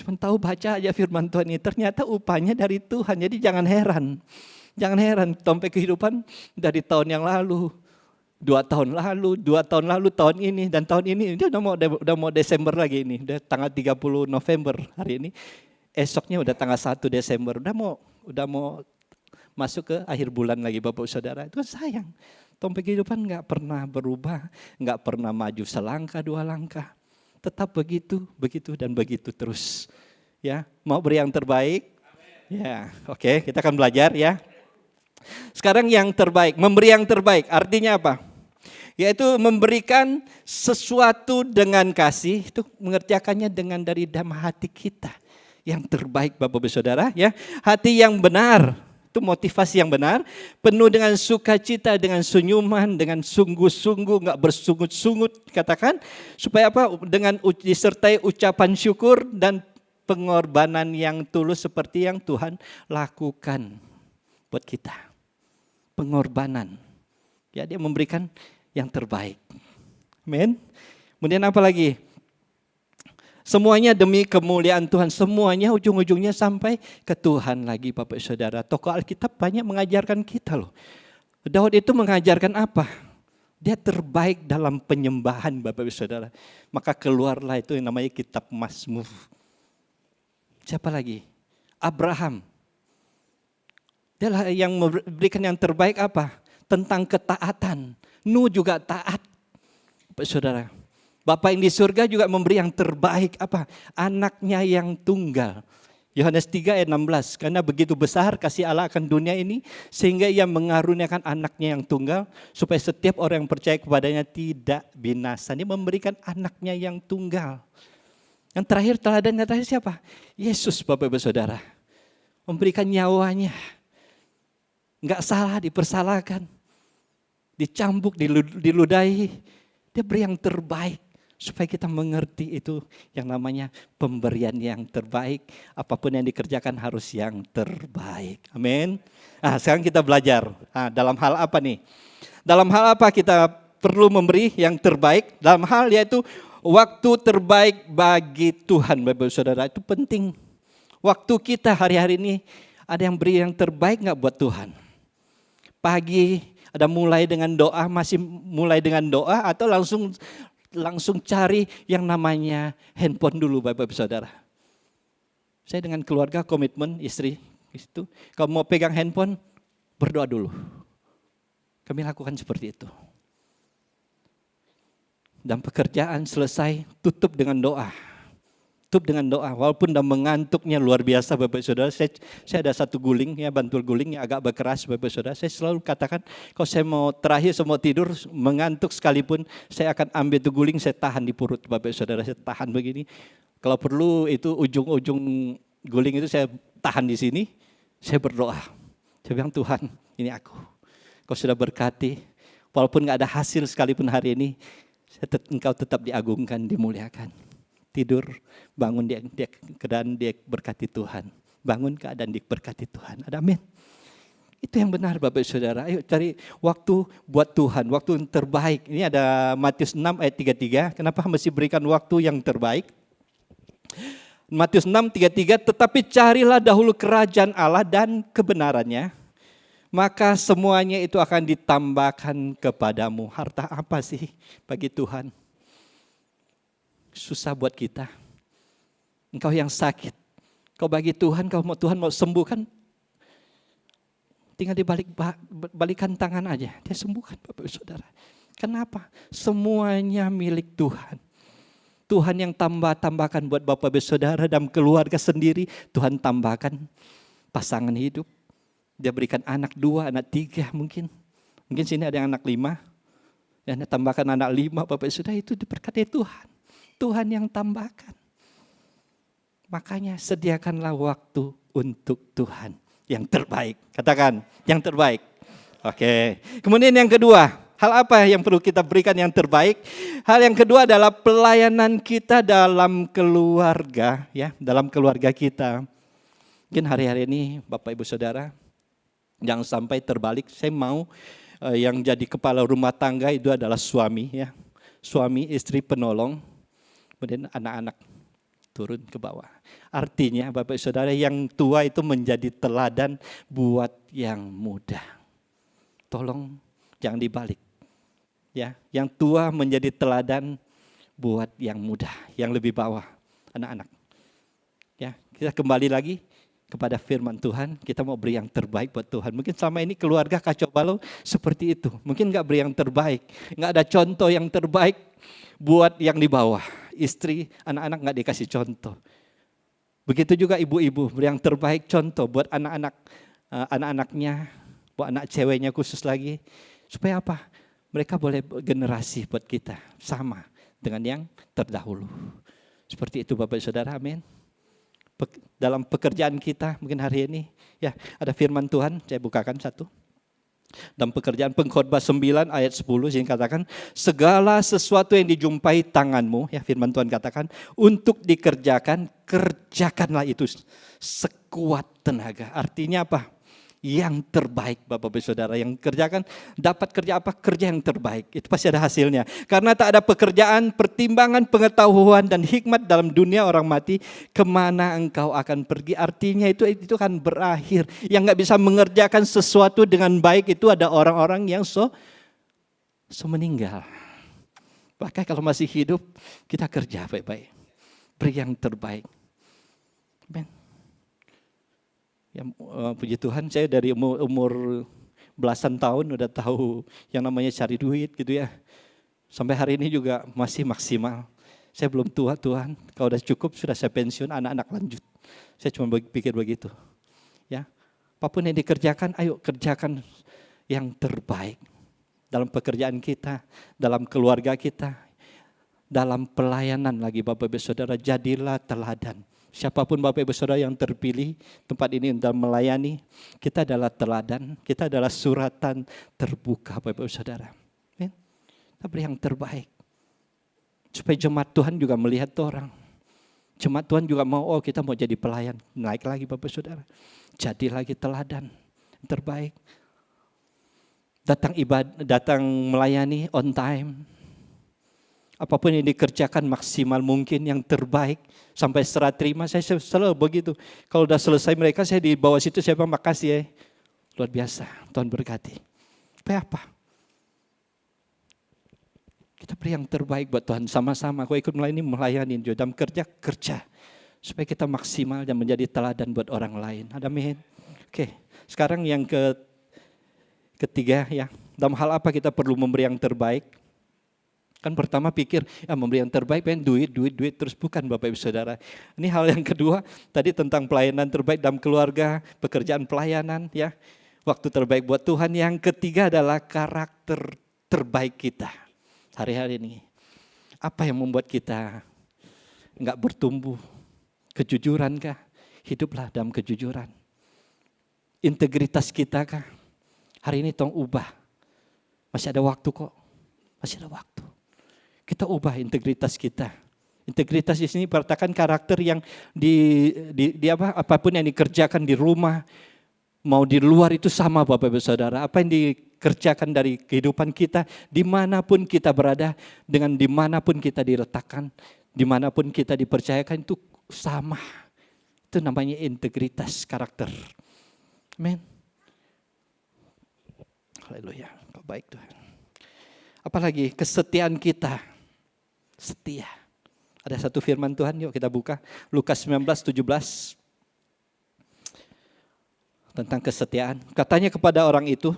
cuma tahu baca aja firman Tuhan ini. Ternyata upahnya dari Tuhan. Jadi jangan heran. Jangan heran, sampai kehidupan dari tahun yang lalu. 2 tahun lalu, tahun ini, dan tahun ini dia udah mau Desember lagi ini, udah tanggal 30 November hari ini, esoknya udah tanggal 1 Desember, udah mau masuk ke akhir bulan lagi Bapak Saudara. Itu kan sayang, sampai kehidupan nggak pernah berubah, nggak pernah maju selangkah 2 langkah, tetap begitu dan begitu terus. Ya, mau beri yang terbaik? Ya, oke, kita akan belajar ya. Sekarang yang terbaik, memberi yang terbaik, artinya apa? Yaitu memberikan sesuatu dengan kasih, itu mengerjakannya dengan dari dalam hati kita. Yang terbaik Bapak Ibu Saudara ya, hati yang benar, itu motivasi yang benar, penuh dengan sukacita, dengan senyuman, dengan sungguh-sungguh, gak bersungut-sungut, katakan, supaya apa? Dengan disertai ucapan syukur dan pengorbanan yang tulus seperti yang Tuhan lakukan buat kita. Pengorbanan. Ya, dia memberikan yang terbaik. Amin. Kemudian apa lagi? Semuanya demi kemuliaan Tuhan. Semuanya ujung-ujungnya sampai ke Tuhan lagi Bapak Saudara. Tokoh Alkitab banyak mengajarkan kita loh. Daud itu mengajarkan apa? Dia terbaik dalam penyembahan Bapak Saudara. Maka keluarlah itu yang namanya kitab Mazmur. Siapa lagi? Abraham. Dialah yang memberikan yang terbaik apa? Tentang ketaatan. Nuh juga taat. Bapak Saudara. Bapa yang di surga juga memberi yang terbaik apa? Anaknya yang tunggal. Yohanes 3 ayat 16. Karena begitu besar kasih Allah akan dunia ini sehingga ia mengaruniakan anaknya yang tunggal supaya setiap orang yang percaya kepadanya tidak binasa. Dia memberikan anaknya yang tunggal. Yang terakhir teladannya terakhir siapa? Yesus Bapak Ibu Saudara. Memberikan nyawanya. Enggak salah, dipersalahkan. Dicambuk, diludahi. Dia beri yang terbaik. Supaya kita mengerti itu yang namanya pemberian yang terbaik. Apapun yang dikerjakan harus yang terbaik. Amin. Nah, sekarang kita belajar. Nah, dalam hal apa nih? Dalam hal apa kita perlu memberi yang terbaik? Dalam hal yaitu waktu terbaik bagi Tuhan. Bapak Saudara, itu penting. Waktu kita hari-hari ini ada yang beri yang terbaik gak buat Tuhan? Pagi ada mulai dengan doa, masih mulai dengan doa atau langsung cari yang namanya handphone dulu Bapak Saudara. Saya dengan keluarga komitmen istri itu, kalau mau pegang handphone berdoa dulu. Kami lakukan seperti itu. Dan pekerjaan selesai tutup dengan doa. Tutup dengan doa, walaupun udah mengantuknya luar biasa Bapak Saudara. Saya ada satu guling, ya bantul guling yang agak berkeras Bapak Saudara. Saya selalu katakan, kalau saya mau terakhir, saya mau tidur, mengantuk sekalipun, saya akan ambil itu guling, saya tahan di perut Bapak Saudara. Saya tahan begini. Kalau perlu itu ujung-ujung guling itu saya tahan di sini, saya berdoa. Saya bilang, Tuhan ini aku. Kau sudah berkati, walaupun gak ada hasil sekalipun hari ini, Engkau tetap diagungkan, dimuliakan. Tidur, bangun dia keadaan dia berkati Tuhan. Bangun keadaan dia berkati Tuhan. Ada amin. Itu yang benar Bapak Saudara. Ayo cari waktu buat Tuhan, waktu yang terbaik. Ini ada Matius 6 ayat 33. Kenapa mesti berikan waktu yang terbaik? Matius 6:33, tetapi carilah dahulu kerajaan Allah dan kebenarannya, maka semuanya itu akan ditambahkan kepadamu. Harta apa sih bagi Tuhan? Susah buat kita. Engkau yang sakit, kau bagi Tuhan, Tuhan mau sembuhkan, tinggal balikan tangan aja, dia sembuhkan Bapak Saudara. Kenapa? Semuanya milik Tuhan. Tuhan yang tambahkan buat Bapak Saudara dan keluarga sendiri. Tuhan tambahkan pasangan hidup. Dia berikan anak 2, anak 3 mungkin. Mungkin sini ada yang anak 5. Dan tambahkan anak 5 Bapak Saudara, itu diberkati Tuhan. Tuhan yang tambahkan. Makanya sediakanlah waktu untuk Tuhan yang terbaik. Katakan, yang terbaik. Oke. Kemudian yang kedua, Hal apa yang perlu kita berikan yang terbaik? Hal yang kedua adalah pelayanan kita dalam keluarga, ya, dalam keluarga kita. Mungkin hari-hari ini Bapak Ibu Saudara, jangan sampai terbalik. Saya mau yang jadi kepala rumah tangga itu adalah suami, ya. Suami, istri, penolong, kemudian anak-anak turun ke bawah. Artinya Bapak Saudara, yang tua itu menjadi teladan buat yang muda. Tolong jangan dibalik. Ya, yang tua menjadi teladan buat yang muda, yang lebih bawah, anak-anak. Ya, kita kembali lagi kepada firman Tuhan, kita mau beri yang terbaik buat Tuhan. Mungkin selama ini keluarga kacau balau seperti itu. Mungkin nggak beri yang terbaik, nggak ada contoh yang terbaik buat yang di bawah. Istri, anak-anak nggak dikasih contoh. Begitu juga ibu-ibu, beri yang terbaik contoh buat anak-anak, anak-anaknya, buat anak ceweknya khusus lagi. Supaya apa? Mereka boleh generasi buat kita sama dengan yang terdahulu. Seperti itu Bapak Saudara, amin. Dalam pekerjaan kita mungkin hari ini, ya, ada firman Tuhan, saya bukakan satu. Dalam pekerjaan Pengkhotbah 9 ayat 10 yang katakan, segala sesuatu yang dijumpai tanganmu, ya, firman Tuhan katakan, untuk dikerjakan, kerjakanlah itu sekuat tenaga. Artinya apa? Yang terbaik Bapak Ibu Saudara, yang kerjakan dapat kerja apa? Kerja yang terbaik, itu pasti ada hasilnya. Karena tak ada pekerjaan, pertimbangan, pengetahuan dan hikmat dalam dunia orang mati, kemana engkau akan pergi? Artinya itu kan berakhir. Yang gak bisa mengerjakan sesuatu dengan baik itu ada orang-orang yang so meninggal. Bahkan kalau masih hidup, kita kerja baik-baik, beri yang terbaik. Amen. Ya, puji Tuhan, saya dari umur belasan tahun udah tahu yang namanya cari duit gitu ya. Sampai hari ini juga masih maksimal. Saya belum tua Tuhan, kalau udah cukup sudah saya pensiun, anak-anak lanjut. Saya cuma pikir begitu. Ya, apapun yang dikerjakan, ayo kerjakan yang terbaik. Dalam pekerjaan kita, dalam keluarga kita, dalam pelayanan lagi Bapak Ibu Saudara, jadilah teladan. Siapapun Bapak Ibu Saudara yang terpilih tempat ini untuk melayani, kita adalah teladan, kita adalah suratan terbuka Bapak Ibu Saudara. Kita beri yang terbaik. Supaya jemaat Tuhan juga melihat orang. Jemaat Tuhan juga mau, kita mau jadi pelayan. Naik lagi Bapak Ibu Saudara. Jadi lagi teladan yang terbaik. Datang melayani on time. Apapun yang dikerjakan maksimal mungkin, yang terbaik. Sampai serah terima, saya selalu begitu. Kalau udah selesai mereka, saya di bawah situ, saya bilang makasih ya. Luar biasa, Tuhan berkati. Supaya apa? Kita beri yang terbaik buat Tuhan sama-sama. Aku ikut melayani juga dalam kerja. Supaya kita maksimal dan menjadi teladan buat orang lain. Ada amin. Oke, sekarang yang ketiga ya. Dalam hal apa kita perlu memberi yang terbaik? Kan pertama pikir, ya memberi yang terbaik, pengen duit, terus bukan Bapak Ibu Saudara. Ini hal yang kedua, tadi tentang pelayanan terbaik dalam keluarga, pekerjaan pelayanan, ya. Waktu terbaik buat Tuhan. Yang ketiga adalah karakter terbaik kita hari-hari ini. Apa yang membuat kita enggak bertumbuh? Kejujuran kah? Hiduplah dalam kejujuran. Integritas kita kah? Hari ini tolong ubah. Masih ada waktu kok. Masih ada waktu. Kita ubah integritas kita. Integritas di sini berarti karakter yang apapun yang dikerjakan di rumah, mau di luar itu sama Bapak Ibu Saudara. Apa yang dikerjakan dari kehidupan kita, dimanapun kita berada, dengan dimanapun kita diletakkan, dimanapun kita dipercayakan itu sama. Itu namanya integritas karakter. Amin. Haleluya. Baik Tuhan. Apalagi kesetiaan kita. Setia. Ada satu firman Tuhan, yuk kita buka. Lukas 19:17. Tentang kesetiaan. Katanya kepada orang itu,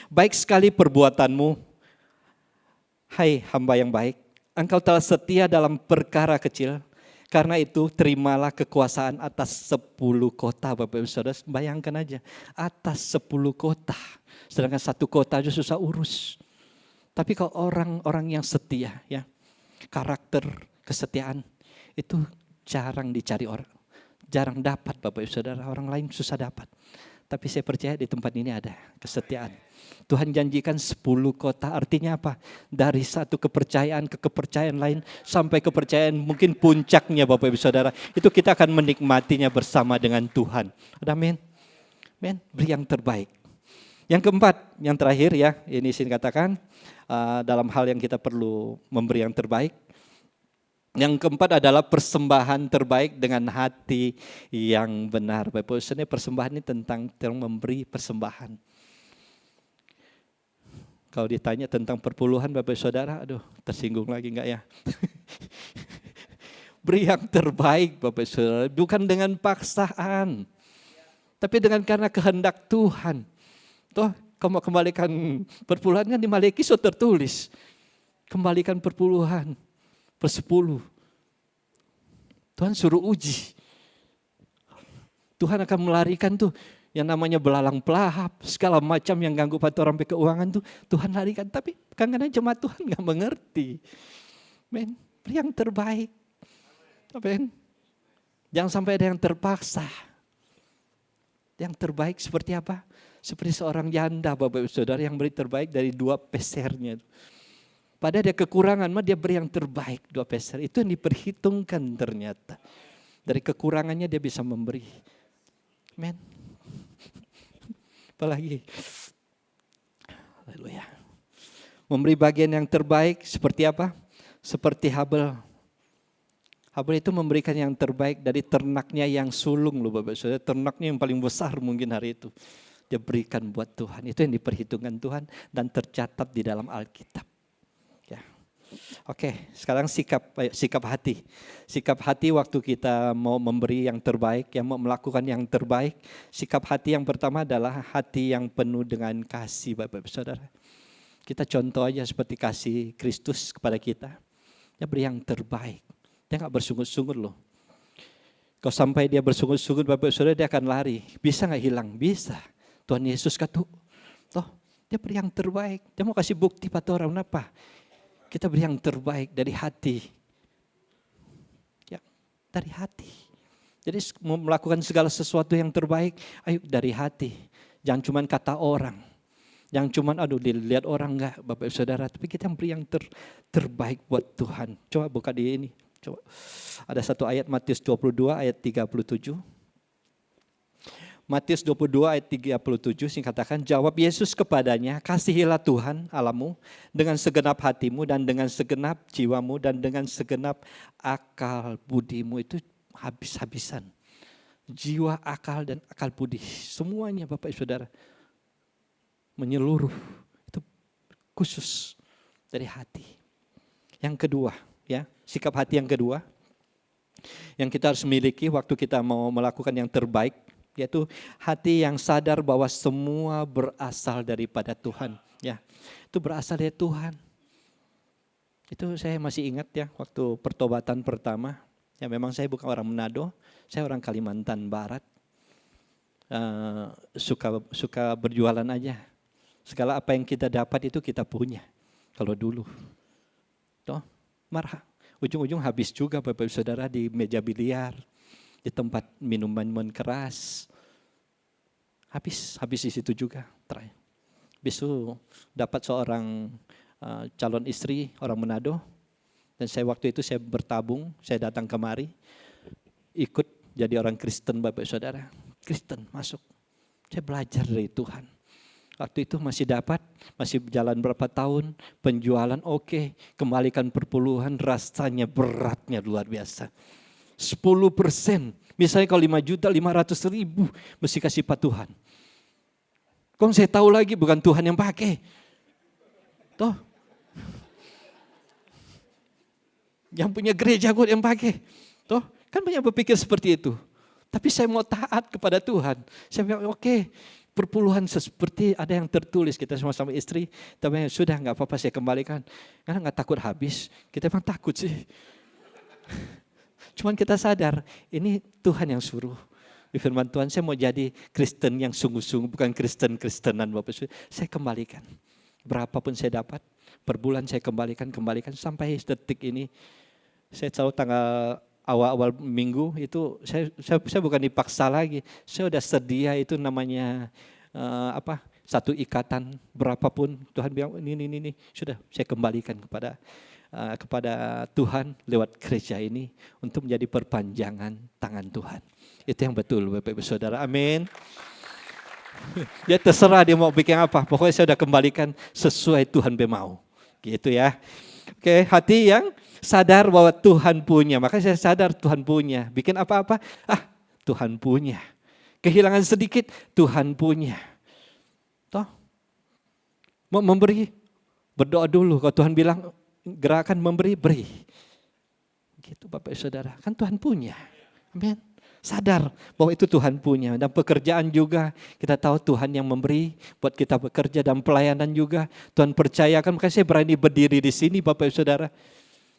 baik sekali perbuatanmu, hai hamba yang baik. Engkau telah setia dalam perkara kecil. Karena itu terimalah kekuasaan atas 10 kota. Bapak Ibu Saudara, bayangkan aja. Atas 10 kota. Sedangkan 1 kota aja susah urus. Tapi kalau orang-orang yang setia, ya, karakter kesetiaan itu jarang dicari orang. Jarang dapat Bapak Ibu Saudara, orang lain susah dapat. Tapi saya percaya di tempat ini ada kesetiaan. Tuhan janjikan 10 kota, artinya apa? Dari satu kepercayaan ke kepercayaan lain sampai kepercayaan mungkin puncaknya Bapak Ibu Saudara. Itu kita akan menikmatinya bersama dengan Tuhan. Amin. Amin. Beri yang terbaik. Yang keempat, yang terakhir ya, ini saya katakan dalam hal yang kita perlu memberi yang terbaik. Yang keempat adalah persembahan terbaik dengan hati yang benar. Bapak Ibu, persembahan ini tentang memberi persembahan. Kalau ditanya tentang perpuluhan Bapak Ibu Saudara, aduh tersinggung lagi enggak ya? Beri yang terbaik Bapak Ibu Saudara, bukan dengan paksaan. Tapi dengan karena kehendak Tuhan. Toh kamu kembalikan perpuluhan kan di Malaki sudah tertulis. Kembalikan perpuluhan. Per-10. Tuhan suruh uji. Tuhan akan melarikan tuh yang namanya belalang pelahap, segala macam yang ganggu orang keuangan tuh Tuhan larikan. Tapi kadang-kadang jemaat Tuhan gak mengerti. Men, beri yang terbaik. Amen. Jangan sampai ada yang terpaksa. Yang terbaik seperti apa? Seperti seorang janda Bapak Ibu Saudara yang beri terbaik dari 2 pesernya. Pada dia kekurangan, dia beri yang terbaik 2 peser. Itu yang diperhitungkan ternyata. Dari kekurangannya dia bisa memberi. Amen. Apalagi. Haleluya. Memberi bagian yang terbaik seperti apa? Seperti Habel. Habel itu memberikan yang terbaik dari ternaknya yang sulung loh Bapak Saudara. Ternaknya yang paling besar mungkin hari itu. Dia berikan buat Tuhan. Itu yang diperhitungkan Tuhan dan tercatat di dalam Alkitab. Oke, sekarang sikap hati. Sikap hati waktu kita mau memberi yang terbaik, yang mau melakukan yang terbaik. Sikap hati yang pertama adalah hati yang penuh dengan kasih Bapak Ibu Saudara. Kita contoh aja seperti kasih Kristus kepada kita. Dia beri yang terbaik. Dia gak bersungut-sungut loh. Kalau sampai dia bersungut-sungut Bapak Ibu Saudara, dia akan lari. Bisa gak hilang? Bisa. Tuhan Yesus kata, toh dia beri yang terbaik. Dia mau kasih bukti pada orang apa? Kita beri yang terbaik dari hati. Ya, dari hati. Jadi melakukan segala sesuatu yang terbaik, ayo dari hati. Jangan cuma kata orang. Jangan cuma dilihat orang enggak Bapak Ibu Saudara. Tapi kita beri yang terbaik buat Tuhan. Coba buka di ini. Coba. Ada satu ayat Matius 22 ayat 37. Matius 22 ayat 37 katakan, jawab Yesus kepadanya, kasihilah Tuhan Allahmu dengan segenap hatimu dan dengan segenap jiwamu dan dengan segenap akal budimu. Itu habis-habisan. Jiwa, akal dan akal budi. Semuanya Bapak Ibu Saudara. Menyeluruh. Itu khusus dari hati. Yang kedua, ya, sikap hati yang kedua. Yang kita harus miliki waktu kita mau melakukan yang terbaik. Yaitu hati yang sadar bahwa semua berasal daripada Tuhan. Ya, itu berasal dari Tuhan. Itu saya masih ingat ya waktu pertobatan pertama. Ya memang saya bukan orang Manado, saya orang Kalimantan Barat. Suka berjualan aja. Segala apa yang kita dapat itu kita punya. Kalau dulu, toh marah. Ujung-ujung habis juga Bapak Ibu Saudara di meja biliar. Di tempat minuman keras. Habis di situ juga. Habis itu dapat seorang calon istri orang Manado. Dan saya waktu itu saya bertabung, saya datang kemari. Ikut jadi orang Kristen Bapak Saudara. Kristen masuk. Saya belajar dari Tuhan. Waktu itu masih dapat, masih berjalan berapa tahun, penjualan oke, kembalikan perpuluhan rasanya beratnya luar biasa. 10%. Misalnya kalau 5.500.000 mesti kasih Pak Tuhan. Kok saya tahu lagi bukan Tuhan yang pakai. Toh. Yang punya gereja gue yang pakai. Toh, kan banyak berpikir seperti itu. Tapi saya mau taat kepada Tuhan. Saya bilang oke, perpuluhan seperti ada yang tertulis kita sama-sama istri. Tapi sudah enggak apa-apa saya kembalikan. Karena enggak takut habis. Kita memang takut sih. Cuman kita sadar, ini Tuhan yang suruh. Di firman Tuhan, saya mau jadi Kristen yang sungguh-sungguh, bukan Kristen-Kristenan Bapak Ibu. Saya kembalikan. Berapapun saya dapat, per bulan saya kembalikan sampai detik ini. Saya tahu tanggal awal-awal minggu itu saya bukan dipaksa lagi. Saya udah sedia itu namanya satu ikatan berapapun Tuhan bilang ini sudah saya kembalikan kepada Tuhan lewat gereja ini untuk menjadi perpanjangan tangan Tuhan. Itu yang betul Bapak Ibu Saudara. Amin. Dia terserah dia mau bikin apa. Pokoknya saya sudah kembalikan sesuai Tuhan mau. Gitu ya. Oke, hati yang sadar bahwa Tuhan punya. Makanya saya sadar Tuhan punya. Bikin apa-apa, Tuhan punya. Kehilangan sedikit, Tuhan punya. Toh, mau memberi, berdoa dulu. Kalau Tuhan bilang gerakan memberi, beri. Gitu Bapak Saudara, kan Tuhan punya. Amin. Sadar bahwa itu Tuhan punya. Dan pekerjaan juga kita tahu Tuhan yang memberi buat kita bekerja, dan pelayanan juga Tuhan percayakan. Makanya saya berani berdiri di sini Bapak Saudara.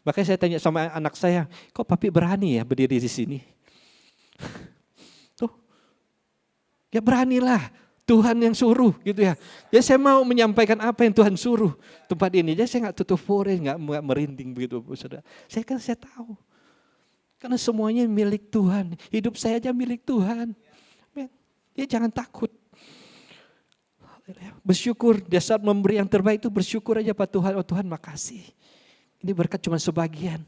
Makanya saya tanya sama anak saya, kok papi berani ya berdiri di sini? Tuh, ya beranilah, Tuhan yang suruh gitu ya. Ya saya mau menyampaikan apa yang Tuhan suruh tempat ini. Jadi saya nggak tutup pore, nggak merinding begitu, saudara. Saya tahu, karena semuanya milik Tuhan. Hidup saya aja milik Tuhan. Ya jangan takut. Bersyukur, di saat memberi yang terbaik itu bersyukur aja Pak Tuhan. Oh Tuhan makasih. Ini berkat cuma sebagian.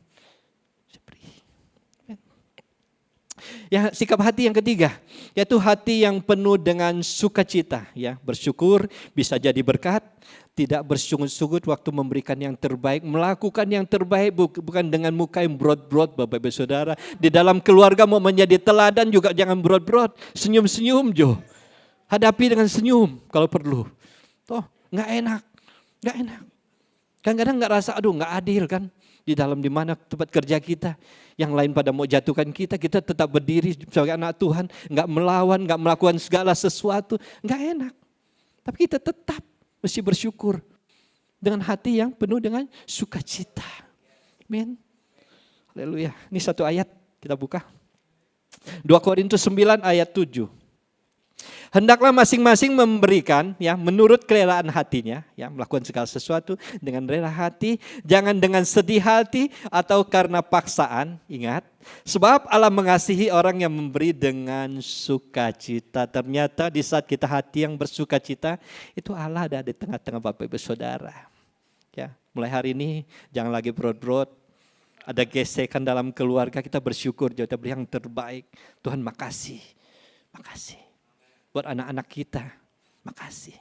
Ya, sikap hati yang ketiga, yaitu hati yang penuh dengan sukacita. Ya, bersyukur bisa jadi berkat, tidak bersungut-sungut waktu memberikan yang terbaik, melakukan yang terbaik bukan dengan muka yang brot-brot Bapak Ibu Saudara. Di dalam keluarga mau menjadi teladan juga jangan brot-brot, senyum-senyum Jo. Hadapi dengan senyum kalau perlu. Toh, nggak enak. Kadang-kadang nggak rasa, nggak adil kan. Di dalam dimana tempat kerja kita, yang lain pada mau jatuhkan kita tetap berdiri sebagai anak Tuhan, nggak melawan, nggak melakukan segala sesuatu, nggak enak. Tapi kita tetap mesti bersyukur dengan hati yang penuh dengan sukacita. Amin. Haleluya. Ini satu ayat kita buka. 2 Korintus 9 ayat 7. Hendaklah masing-masing memberikan ya menurut kerelaan hatinya, ya melakukan segala sesuatu dengan rela hati, jangan dengan sedih hati atau karena paksaan. Ingat, sebab Allah mengasihi orang yang memberi dengan sukacita. Ternyata di saat kita hati yang bersukacita, itu Allah ada di tengah-tengah Bapak Ibu Saudara. Ya, mulai hari ini jangan lagi brot-brot. Ada gesekan dalam keluarga, kita bersyukur, kita beri yang terbaik. Tuhan makasih. Buat anak-anak kita, makasih.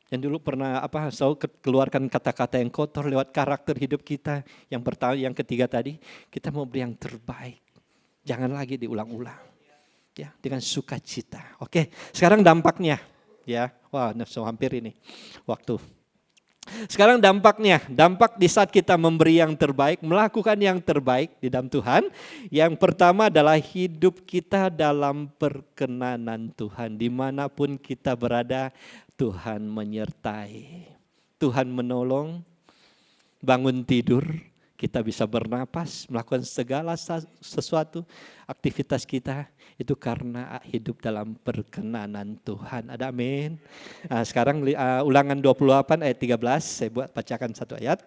Yang dulu pernah selalu keluarkan kata-kata yang kotor lewat karakter hidup kita. Yang pertama, yang ketiga tadi, kita mau beri yang terbaik. Jangan lagi diulang-ulang. Ya, dengan sukacita. Oke, sekarang dampaknya. Ya, wah, hampir ini waktu. Sekarang dampak di saat kita memberi yang terbaik, melakukan yang terbaik di dalam Tuhan. Yang pertama adalah hidup kita dalam perkenanan Tuhan. Dimanapun kita berada, Tuhan menyertai. Tuhan menolong, bangun tidur, kita bisa bernapas, melakukan segala sesuatu, aktivitas kita itu karena hidup dalam perkenanan Tuhan. Ada amin. Nah, sekarang ulangan 28 ayat 13, saya bacakan satu ayat.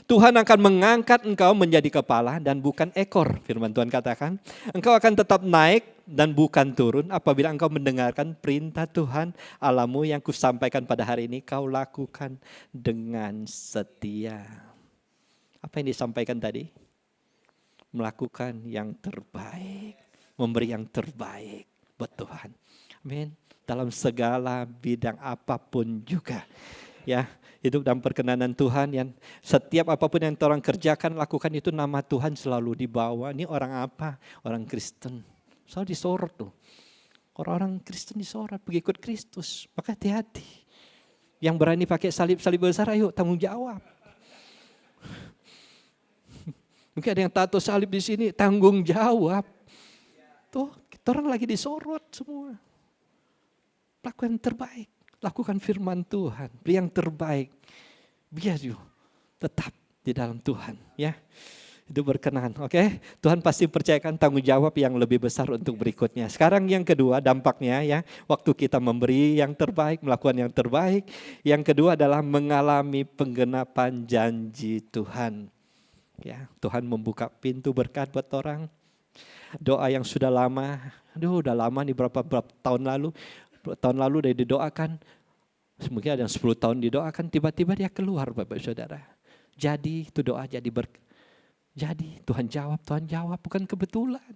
Tuhan akan mengangkat engkau menjadi kepala dan bukan ekor. Firman Tuhan katakan, engkau akan tetap naik dan bukan turun apabila engkau mendengarkan perintah Tuhan Allahmu yang kusampaikan pada hari ini, kau lakukan dengan setia. Apa yang disampaikan tadi? Melakukan yang terbaik, memberi yang terbaik buat Tuhan. Amin. Dalam segala bidang apapun juga. Ya, hidup dalam perkenanan Tuhan, yang setiap apapun yang orang kerjakan, lakukan itu nama Tuhan selalu dibawa. Ini orang apa? Orang Kristen. Selalu disorot tuh. Orang-orang Kristen disorot, pengikut Kristus. Maka hati-hati. Yang berani pakai salib-salib besar, ayo tanggung jawab. Mungkin ada yang tato salib di sini, tanggung jawab. Tuh, kita orang lagi disorot semua. Lakukan yang terbaik, lakukan firman Tuhan, beri yang terbaik. Biar you tetap di dalam Tuhan, ya. Itu berkenan, oke? Tuhan pasti percayakan tanggung jawab yang lebih besar untuk berikutnya. Sekarang yang kedua dampaknya ya, waktu kita memberi yang terbaik, melakukan yang terbaik. Yang kedua adalah mengalami penggenapan janji Tuhan. Ya, Tuhan membuka pintu berkat buat orang. Doa yang sudah lama, udah lama nih berapa tahun lalu udah didoakan. Mungkin ada yang 10 tahun didoakan, tiba-tiba dia keluar Bapak Saudara. Jadi itu doa jadi jadi Tuhan jawab, bukan kebetulan.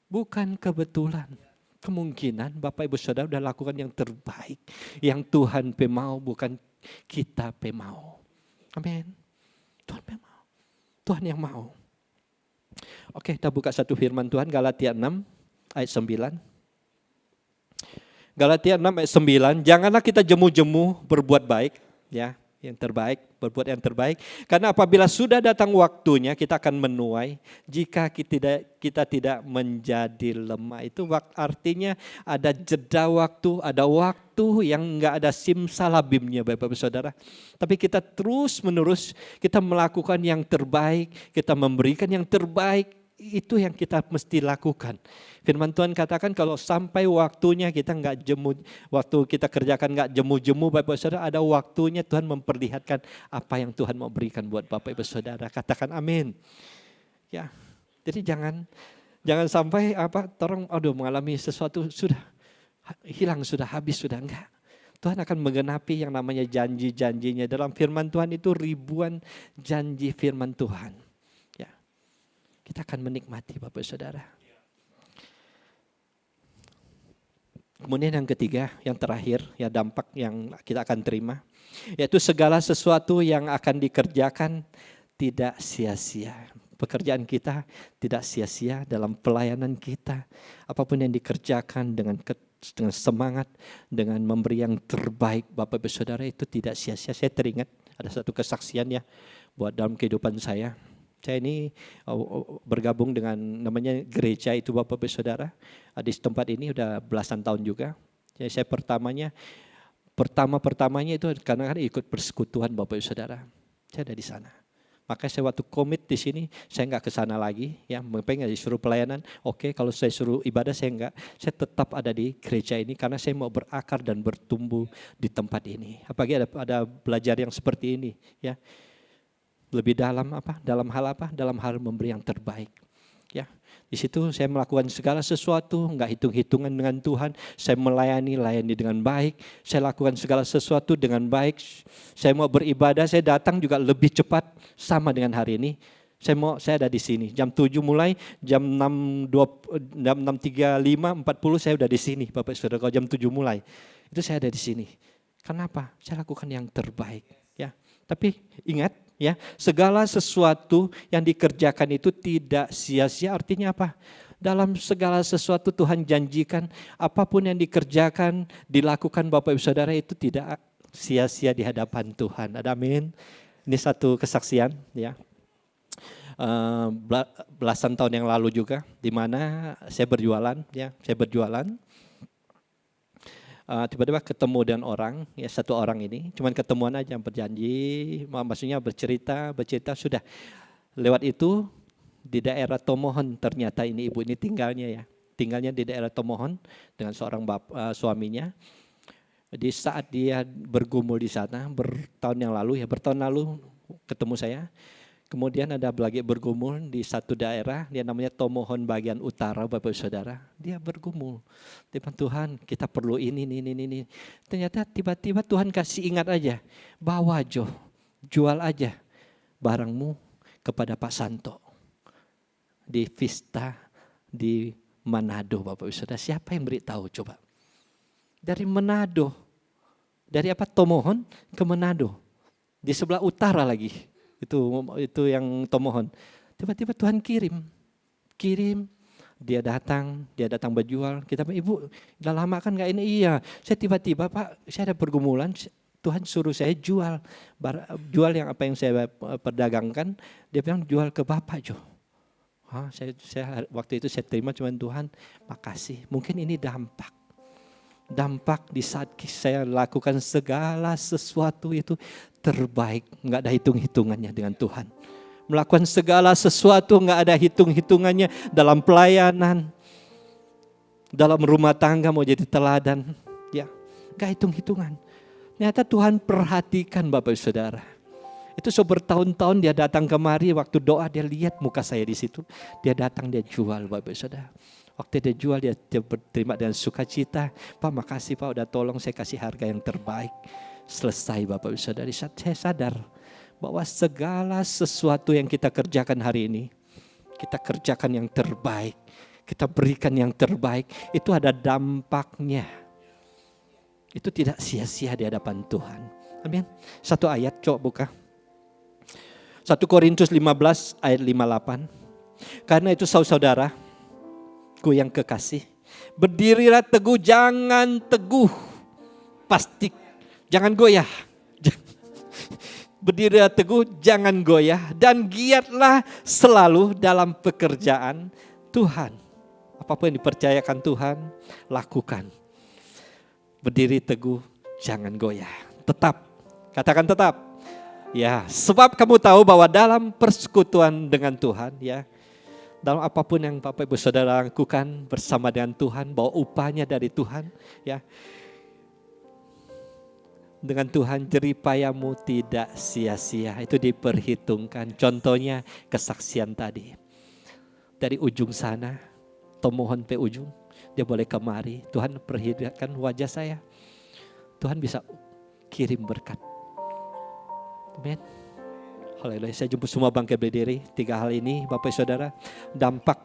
Bukan kebetulan. Kemungkinan Bapak Ibu Saudara udah lakukan yang terbaik. Yang Tuhan mau, bukan kita mau. Amin. Tuhan mau. Tuhan yang mau. Oke, kita buka satu firman Tuhan, Galatia 6 ayat 9. Galatia 6 ayat 9, janganlah kita jemu-jemu berbuat baik, ya, yang terbaik, berbuat yang terbaik. Karena apabila sudah datang waktunya kita akan menuai, jika kita tidak menjadi lemah. Itu artinya ada jeda waktu, ada waktu yang enggak ada simsalabimnya Bapak-Ibu Saudara. Tapi kita terus menerus, kita melakukan yang terbaik, kita memberikan yang terbaik. Itu yang kita mesti lakukan. Firman Tuhan katakan kalau sampai waktunya kita enggak jemu, waktu kita kerjakan enggak jemu-jemu Bapak Ibu Saudara, ada waktunya Tuhan memperlihatkan apa yang Tuhan mau berikan buat Bapak Ibu Saudara. Katakan amin. Ya. Jadi jangan sampai orang mengalami sesuatu sudah hilang, sudah habis, sudah enggak. Tuhan akan menggenapi yang namanya janji-janjinya. Dalam firman Tuhan itu ribuan janji firman Tuhan. Kita akan menikmati Bapak Saudara. Kemudian yang ketiga, yang terakhir, ya dampak yang kita akan terima, yaitu segala sesuatu yang akan dikerjakan tidak sia-sia. Pekerjaan kita tidak sia-sia dalam pelayanan kita. Apapun yang dikerjakan dengan semangat, dengan memberi yang terbaik Bapak Ibu Saudara itu tidak sia-sia. Saya teringat ada satu kesaksian ya buat dalam kehidupan saya. Saya ini bergabung dengan namanya gereja itu Bapak Ibu Saudara. Di tempat ini udah belasan tahun juga. Jadi saya pertamanya itu karena ikut persekutuan Bapak Ibu Saudara. Saya ada di sana. Makanya saya waktu komit di sini, saya enggak ke sana lagi. Ya, pengen disuruh pelayanan. Oke, kalau saya suruh ibadah saya enggak. Saya tetap ada di gereja ini karena saya mau berakar dan bertumbuh di tempat ini. Apalagi ada belajar yang seperti ini. Ya. Lebih dalam dalam hal memberi yang terbaik. Ya, di situ saya melakukan segala sesuatu, enggak hitung-hitungan dengan Tuhan. Saya layani dengan baik. Saya lakukan segala sesuatu dengan baik. Saya mau beribadah, saya datang juga lebih cepat sama dengan hari ini. Saya ada di sini. Jam 7 mulai, jam 6.35, 40 saya udah di sini, Bapak Saudara. Kalau jam 7 mulai, itu saya ada di sini. Kenapa? Saya lakukan yang terbaik. Ya, tapi ingat. Ya, segala sesuatu yang dikerjakan itu tidak sia-sia. Artinya apa? Dalam segala sesuatu Tuhan janjikan apapun yang dikerjakan, dilakukan Bapak Ibu Saudara itu tidak sia-sia di hadapan Tuhan. Ada amin. Ini satu kesaksian ya. Belasan tahun yang lalu juga di mana saya berjualan ya, tiba-tiba ketemu dengan orang, ya satu orang ini, cuman ketemuan aja berjanji, maksudnya bercerita sudah. Lewat itu di daerah Tomohon ternyata ini ibu ini tinggalnya di daerah Tomohon dengan seorang suaminya. Di saat dia bergumul di sana bertahun lalu ketemu saya. Kemudian ada lagi bergumul di satu daerah, dia namanya Tomohon bagian utara Bapak Saudara. Dia bergumul. Tuhan kita perlu ini. Ternyata tiba-tiba Tuhan kasih ingat aja. Bawa jual aja barangmu kepada Pak Santo. Di Vista di Manado Bapak Saudara. Siapa yang beritahu coba? Dari Manado. Dari Tomohon ke Manado. Di sebelah utara lagi. Itu yang Tomohon. Tiba-tiba Tuhan kirim, dia datang berjual. Kita ibu udah lama kan nggak ini, iya. Saya tiba-tiba Pak, saya ada pergumulan, Tuhan suruh saya jual yang apa yang saya perdagangkan. Dia bilang jual ke Bapak Jo. Saya waktu itu saya terima cuman Tuhan, makasih. Mungkin ini dampak di saat saya lakukan segala sesuatu itu terbaik, nggak ada hitung-hitungannya dengan Tuhan. Melakukan segala sesuatu nggak ada hitung-hitungannya dalam pelayanan, dalam rumah tangga mau jadi teladan, ya nggak hitung-hitungan. Ternyata Tuhan perhatikan Bapak Saudara. Itu so bertahun-tahun dia datang kemari, waktu doa dia lihat muka saya di situ. Dia datang, dia jual Bapak Ibu Saudara. Waktu dia jual, dia berterima dengan sukacita. Pak, makasih Pak udah tolong, saya kasih harga yang terbaik. Selesai Bapak Ibu Saudara. Saya sadar bahwa segala sesuatu yang kita kerjakan hari ini, kita kerjakan yang terbaik. Kita berikan yang terbaik. Itu ada dampaknya. Itu tidak sia-sia di hadapan Tuhan. Amin. Satu ayat, coba buka. 1 Korintus 15 ayat 58. Karena itu saudara-saudaraku yang kekasih, berdirilah teguh, jangan teguh, pasti, jangan goyah. Berdirilah teguh, jangan goyah, dan giatlah selalu dalam pekerjaan Tuhan. Apapun yang dipercayakan Tuhan, lakukan. Berdiri teguh, jangan goyah. Tetap, katakan tetap. Ya, sebab kamu tahu bahwa dalam persekutuan dengan Tuhan, ya, dalam apapun yang Bapak Ibu Saudara lakukan bersama dengan Tuhan, bahwa upahnya dari Tuhan, ya. Dengan Tuhan jeripayamu tidak sia-sia, itu diperhitungkan. Contohnya kesaksian tadi. Dari ujung sana, Tomohon pe ujung, dia boleh kemari. Tuhan perhitungkan wajah saya. Tuhan bisa kirim berkat. Amin. Haleluya. Saya jemput semua bangkit berdiri. 3 hal ini Bapak Saudara, dampak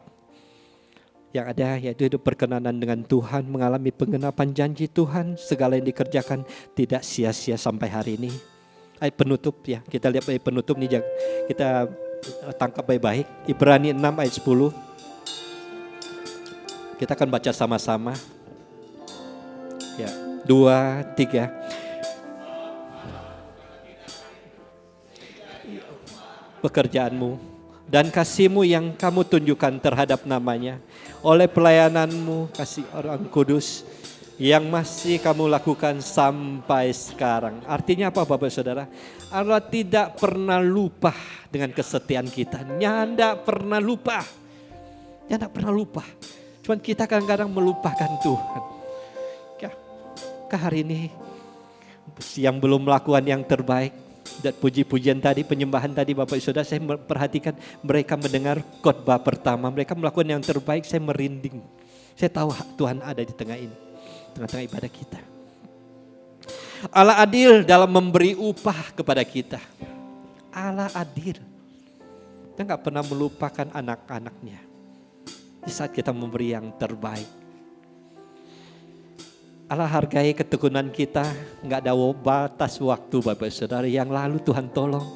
yang ada yaitu hidup perkenanan dengan Tuhan, mengalami penggenapan janji Tuhan, segala yang dikerjakan tidak sia-sia sampai hari ini. Ayat penutup ya, kita lihat ayat penutup nih, kita tangkap baik-baik. Ibrani 6 ayat 10. Kita akan baca sama-sama. Ya, 2, 3. Pekerjaanmu dan kasihmu yang kamu tunjukkan terhadap namanya oleh pelayananmu, kasih orang kudus yang masih kamu lakukan sampai sekarang. Artinya apa Bapak Saudara? Allah tidak pernah lupa dengan kesetiaan kita. Tidak pernah lupa. Tidak pernah lupa. Cuman kita kadang-kadang melupakan Tuhan. Hari ini yang belum melakukan yang terbaik, dan puji-pujian tadi, penyembahan tadi Bapak Saudara, saya perhatikan mereka mendengar khotbah pertama, mereka melakukan yang terbaik, saya merinding. Saya tahu Tuhan ada di tengah ini, tengah-tengah ibadah kita. Allah adil dalam memberi upah kepada kita. Allah adil. Dia gak pernah melupakan anak-anaknya di saat kita memberi yang terbaik. Allah hargai ketekunan kita, gak ada batas waktu Bapak Saudara. Yang lalu Tuhan tolong,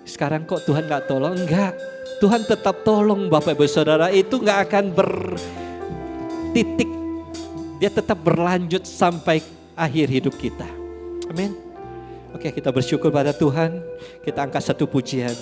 sekarang kok Tuhan gak tolong? Enggak, Tuhan tetap tolong Bapak Ibu Saudara. Itu gak akan bertitik, dia tetap berlanjut sampai akhir hidup kita. Amin. Oke, kita bersyukur pada Tuhan. Kita angkat satu pujian.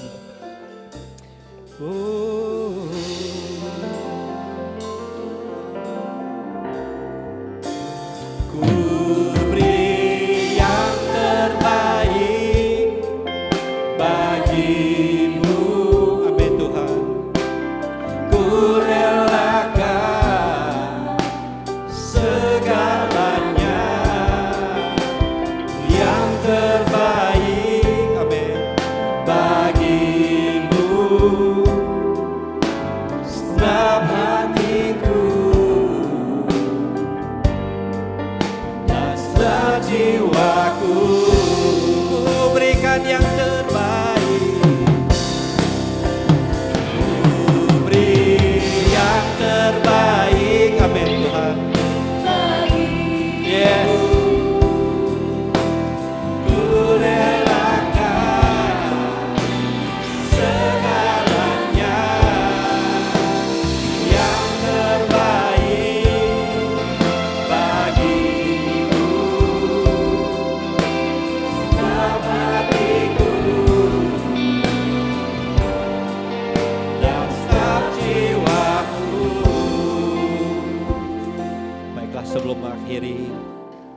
Sebelum mengakhiri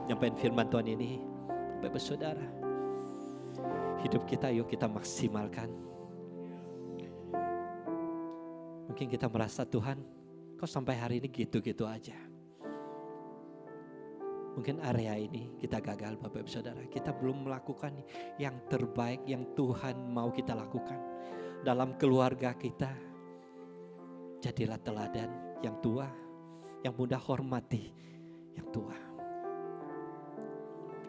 nyampaikan firman Tuhan ini, Bapak Saudara, hidup kita yuk kita maksimalkan. Mungkin kita merasa Tuhan, kok sampai hari ini gitu-gitu aja. Mungkin area ini kita gagal Bapak Ibu Saudara. Kita belum melakukan yang terbaik yang Tuhan mau kita lakukan. Dalam keluarga kita, jadilah teladan yang tua, yang mudah hormati yang tua.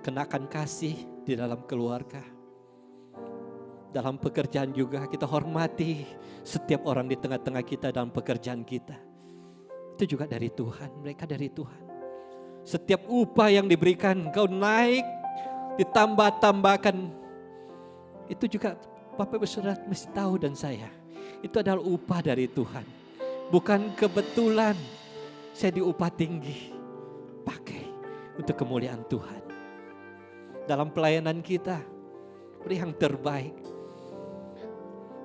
Kenakan kasih di dalam keluarga. Dalam pekerjaan juga kita hormati setiap orang di tengah-tengah kita dalam pekerjaan kita. Itu juga dari Tuhan, mereka dari Tuhan. Setiap upah yang diberikan kau naik, ditambah-tambahkan. Itu juga Bapak Ibu Saudara mesti tahu dan saya. Itu adalah upah dari Tuhan. Bukan kebetulan saya diupah tinggi. Pakai untuk kemuliaan Tuhan. Dalam pelayanan kita, beri yang terbaik.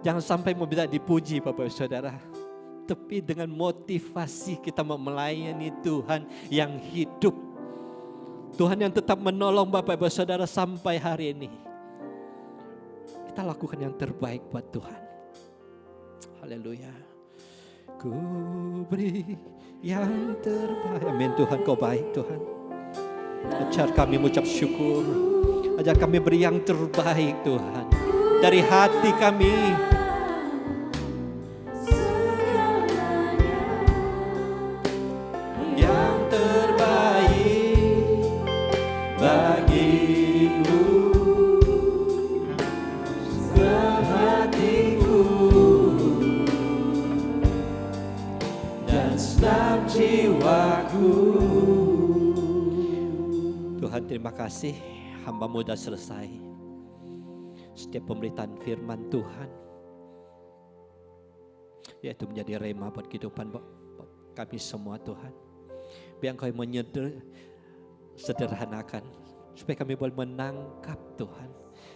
Jangan sampai mau bisa dipuji Bapak Ibu Saudara. Tapi dengan motivasi kita melayani Tuhan yang hidup. Tuhan yang tetap menolong Bapak Ibu Saudara sampai hari ini. Kita lakukan yang terbaik buat Tuhan. Haleluya. Ku beri yang terbaik. Amin Tuhan, kau baik Tuhan. Ajar kami mengucap syukur. Ajar kami beri yang terbaik Tuhan. Dari hati kami. Tuhan terima kasih, hamba-Mu sudah selesai. Setiap pemberitaan firman Tuhan, yaitu menjadi rema buat kehidupan kami semua Tuhan. Biar Engkau sederhanakan, supaya kami boleh menangkap Tuhan.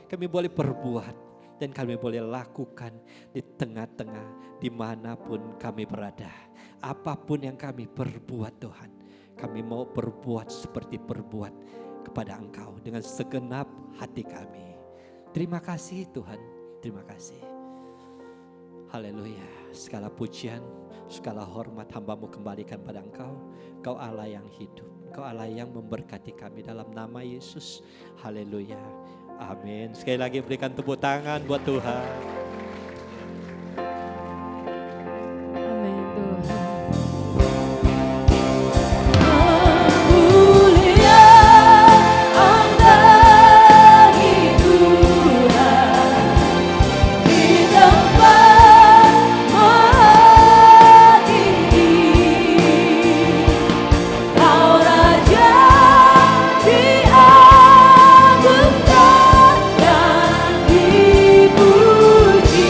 Kami boleh perbuat dan kami boleh lakukan di tengah-tengah dimanapun kami berada. Apapun yang kami perbuat Tuhan, kami mau berbuat seperti perbuat kepada Engkau dengan segenap hati kami. Terima kasih Tuhan, terima kasih. Haleluya, segala pujian, segala hormat hamba-Mu kembalikan pada Engkau. Engkau Allah yang hidup, Engkau Allah yang memberkati kami dalam nama Yesus. Haleluya, amin. Sekali lagi berikan tepuk tangan buat Tuhan.
Puji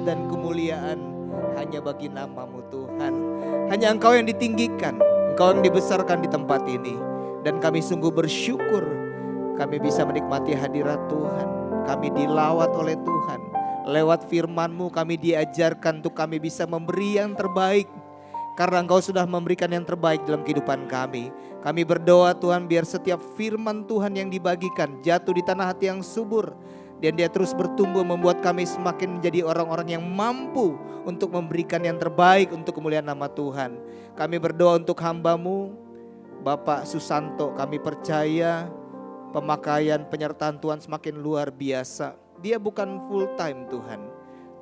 dan kemuliaan hanya bagi nama-Mu Tuhan. Hanya Engkau yang ditinggikan, Engkau yang dibesarkan di tempat ini. Dan kami sungguh bersyukur kami bisa menikmati hadirat Tuhan. Kami dilawat oleh Tuhan. Lewat firman-Mu kami diajarkan untuk kami bisa memberi yang terbaik. Karena Engkau sudah memberikan yang terbaik dalam kehidupan kami. Kami berdoa Tuhan biar setiap firman Tuhan yang dibagikan jatuh di tanah hati yang subur. Dan dia terus bertumbuh membuat kami semakin menjadi orang-orang yang mampu untuk memberikan yang terbaik untuk kemuliaan nama Tuhan. Kami berdoa untuk hamba-Mu, Bapak Susanto. Kami percaya pemakaian penyertaan Tuhan semakin luar biasa. Dia bukan full time Tuhan,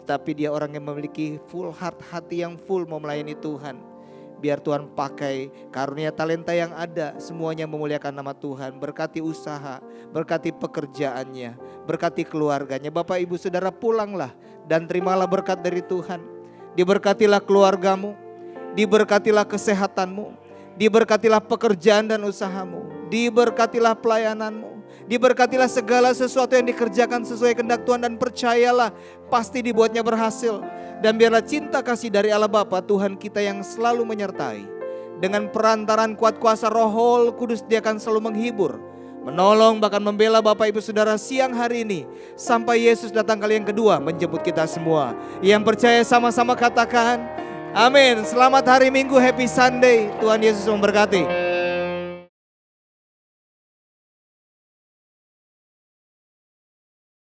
tapi dia orang yang memiliki full heart, hati yang full mau melayani Tuhan. Biar Tuhan pakai karunia talenta yang ada, semuanya memuliakan nama Tuhan. Berkati usaha, berkati pekerjaannya, berkati keluarganya. Bapak Ibu Saudara pulanglah dan terimalah berkat dari Tuhan. Diberkatilah keluargamu, diberkatilah kesehatanmu, diberkatilah pekerjaan dan usahamu, diberkatilah pelayananmu, diberkatilah segala sesuatu yang dikerjakan sesuai kehendak Tuhan. Dan percayalah pasti dibuatnya berhasil. Dan biarlah cinta kasih dari Allah Bapa Tuhan kita yang selalu menyertai. Dengan perantaran kuat kuasa Roh Kudus dia akan selalu menghibur, menolong, bahkan membela Bapak Ibu Saudara siang hari ini. Sampai Yesus datang kali yang kedua menjemput kita semua. Yang percaya sama-sama katakan amin. Selamat hari Minggu, Happy Sunday. Tuhan Yesus memberkati.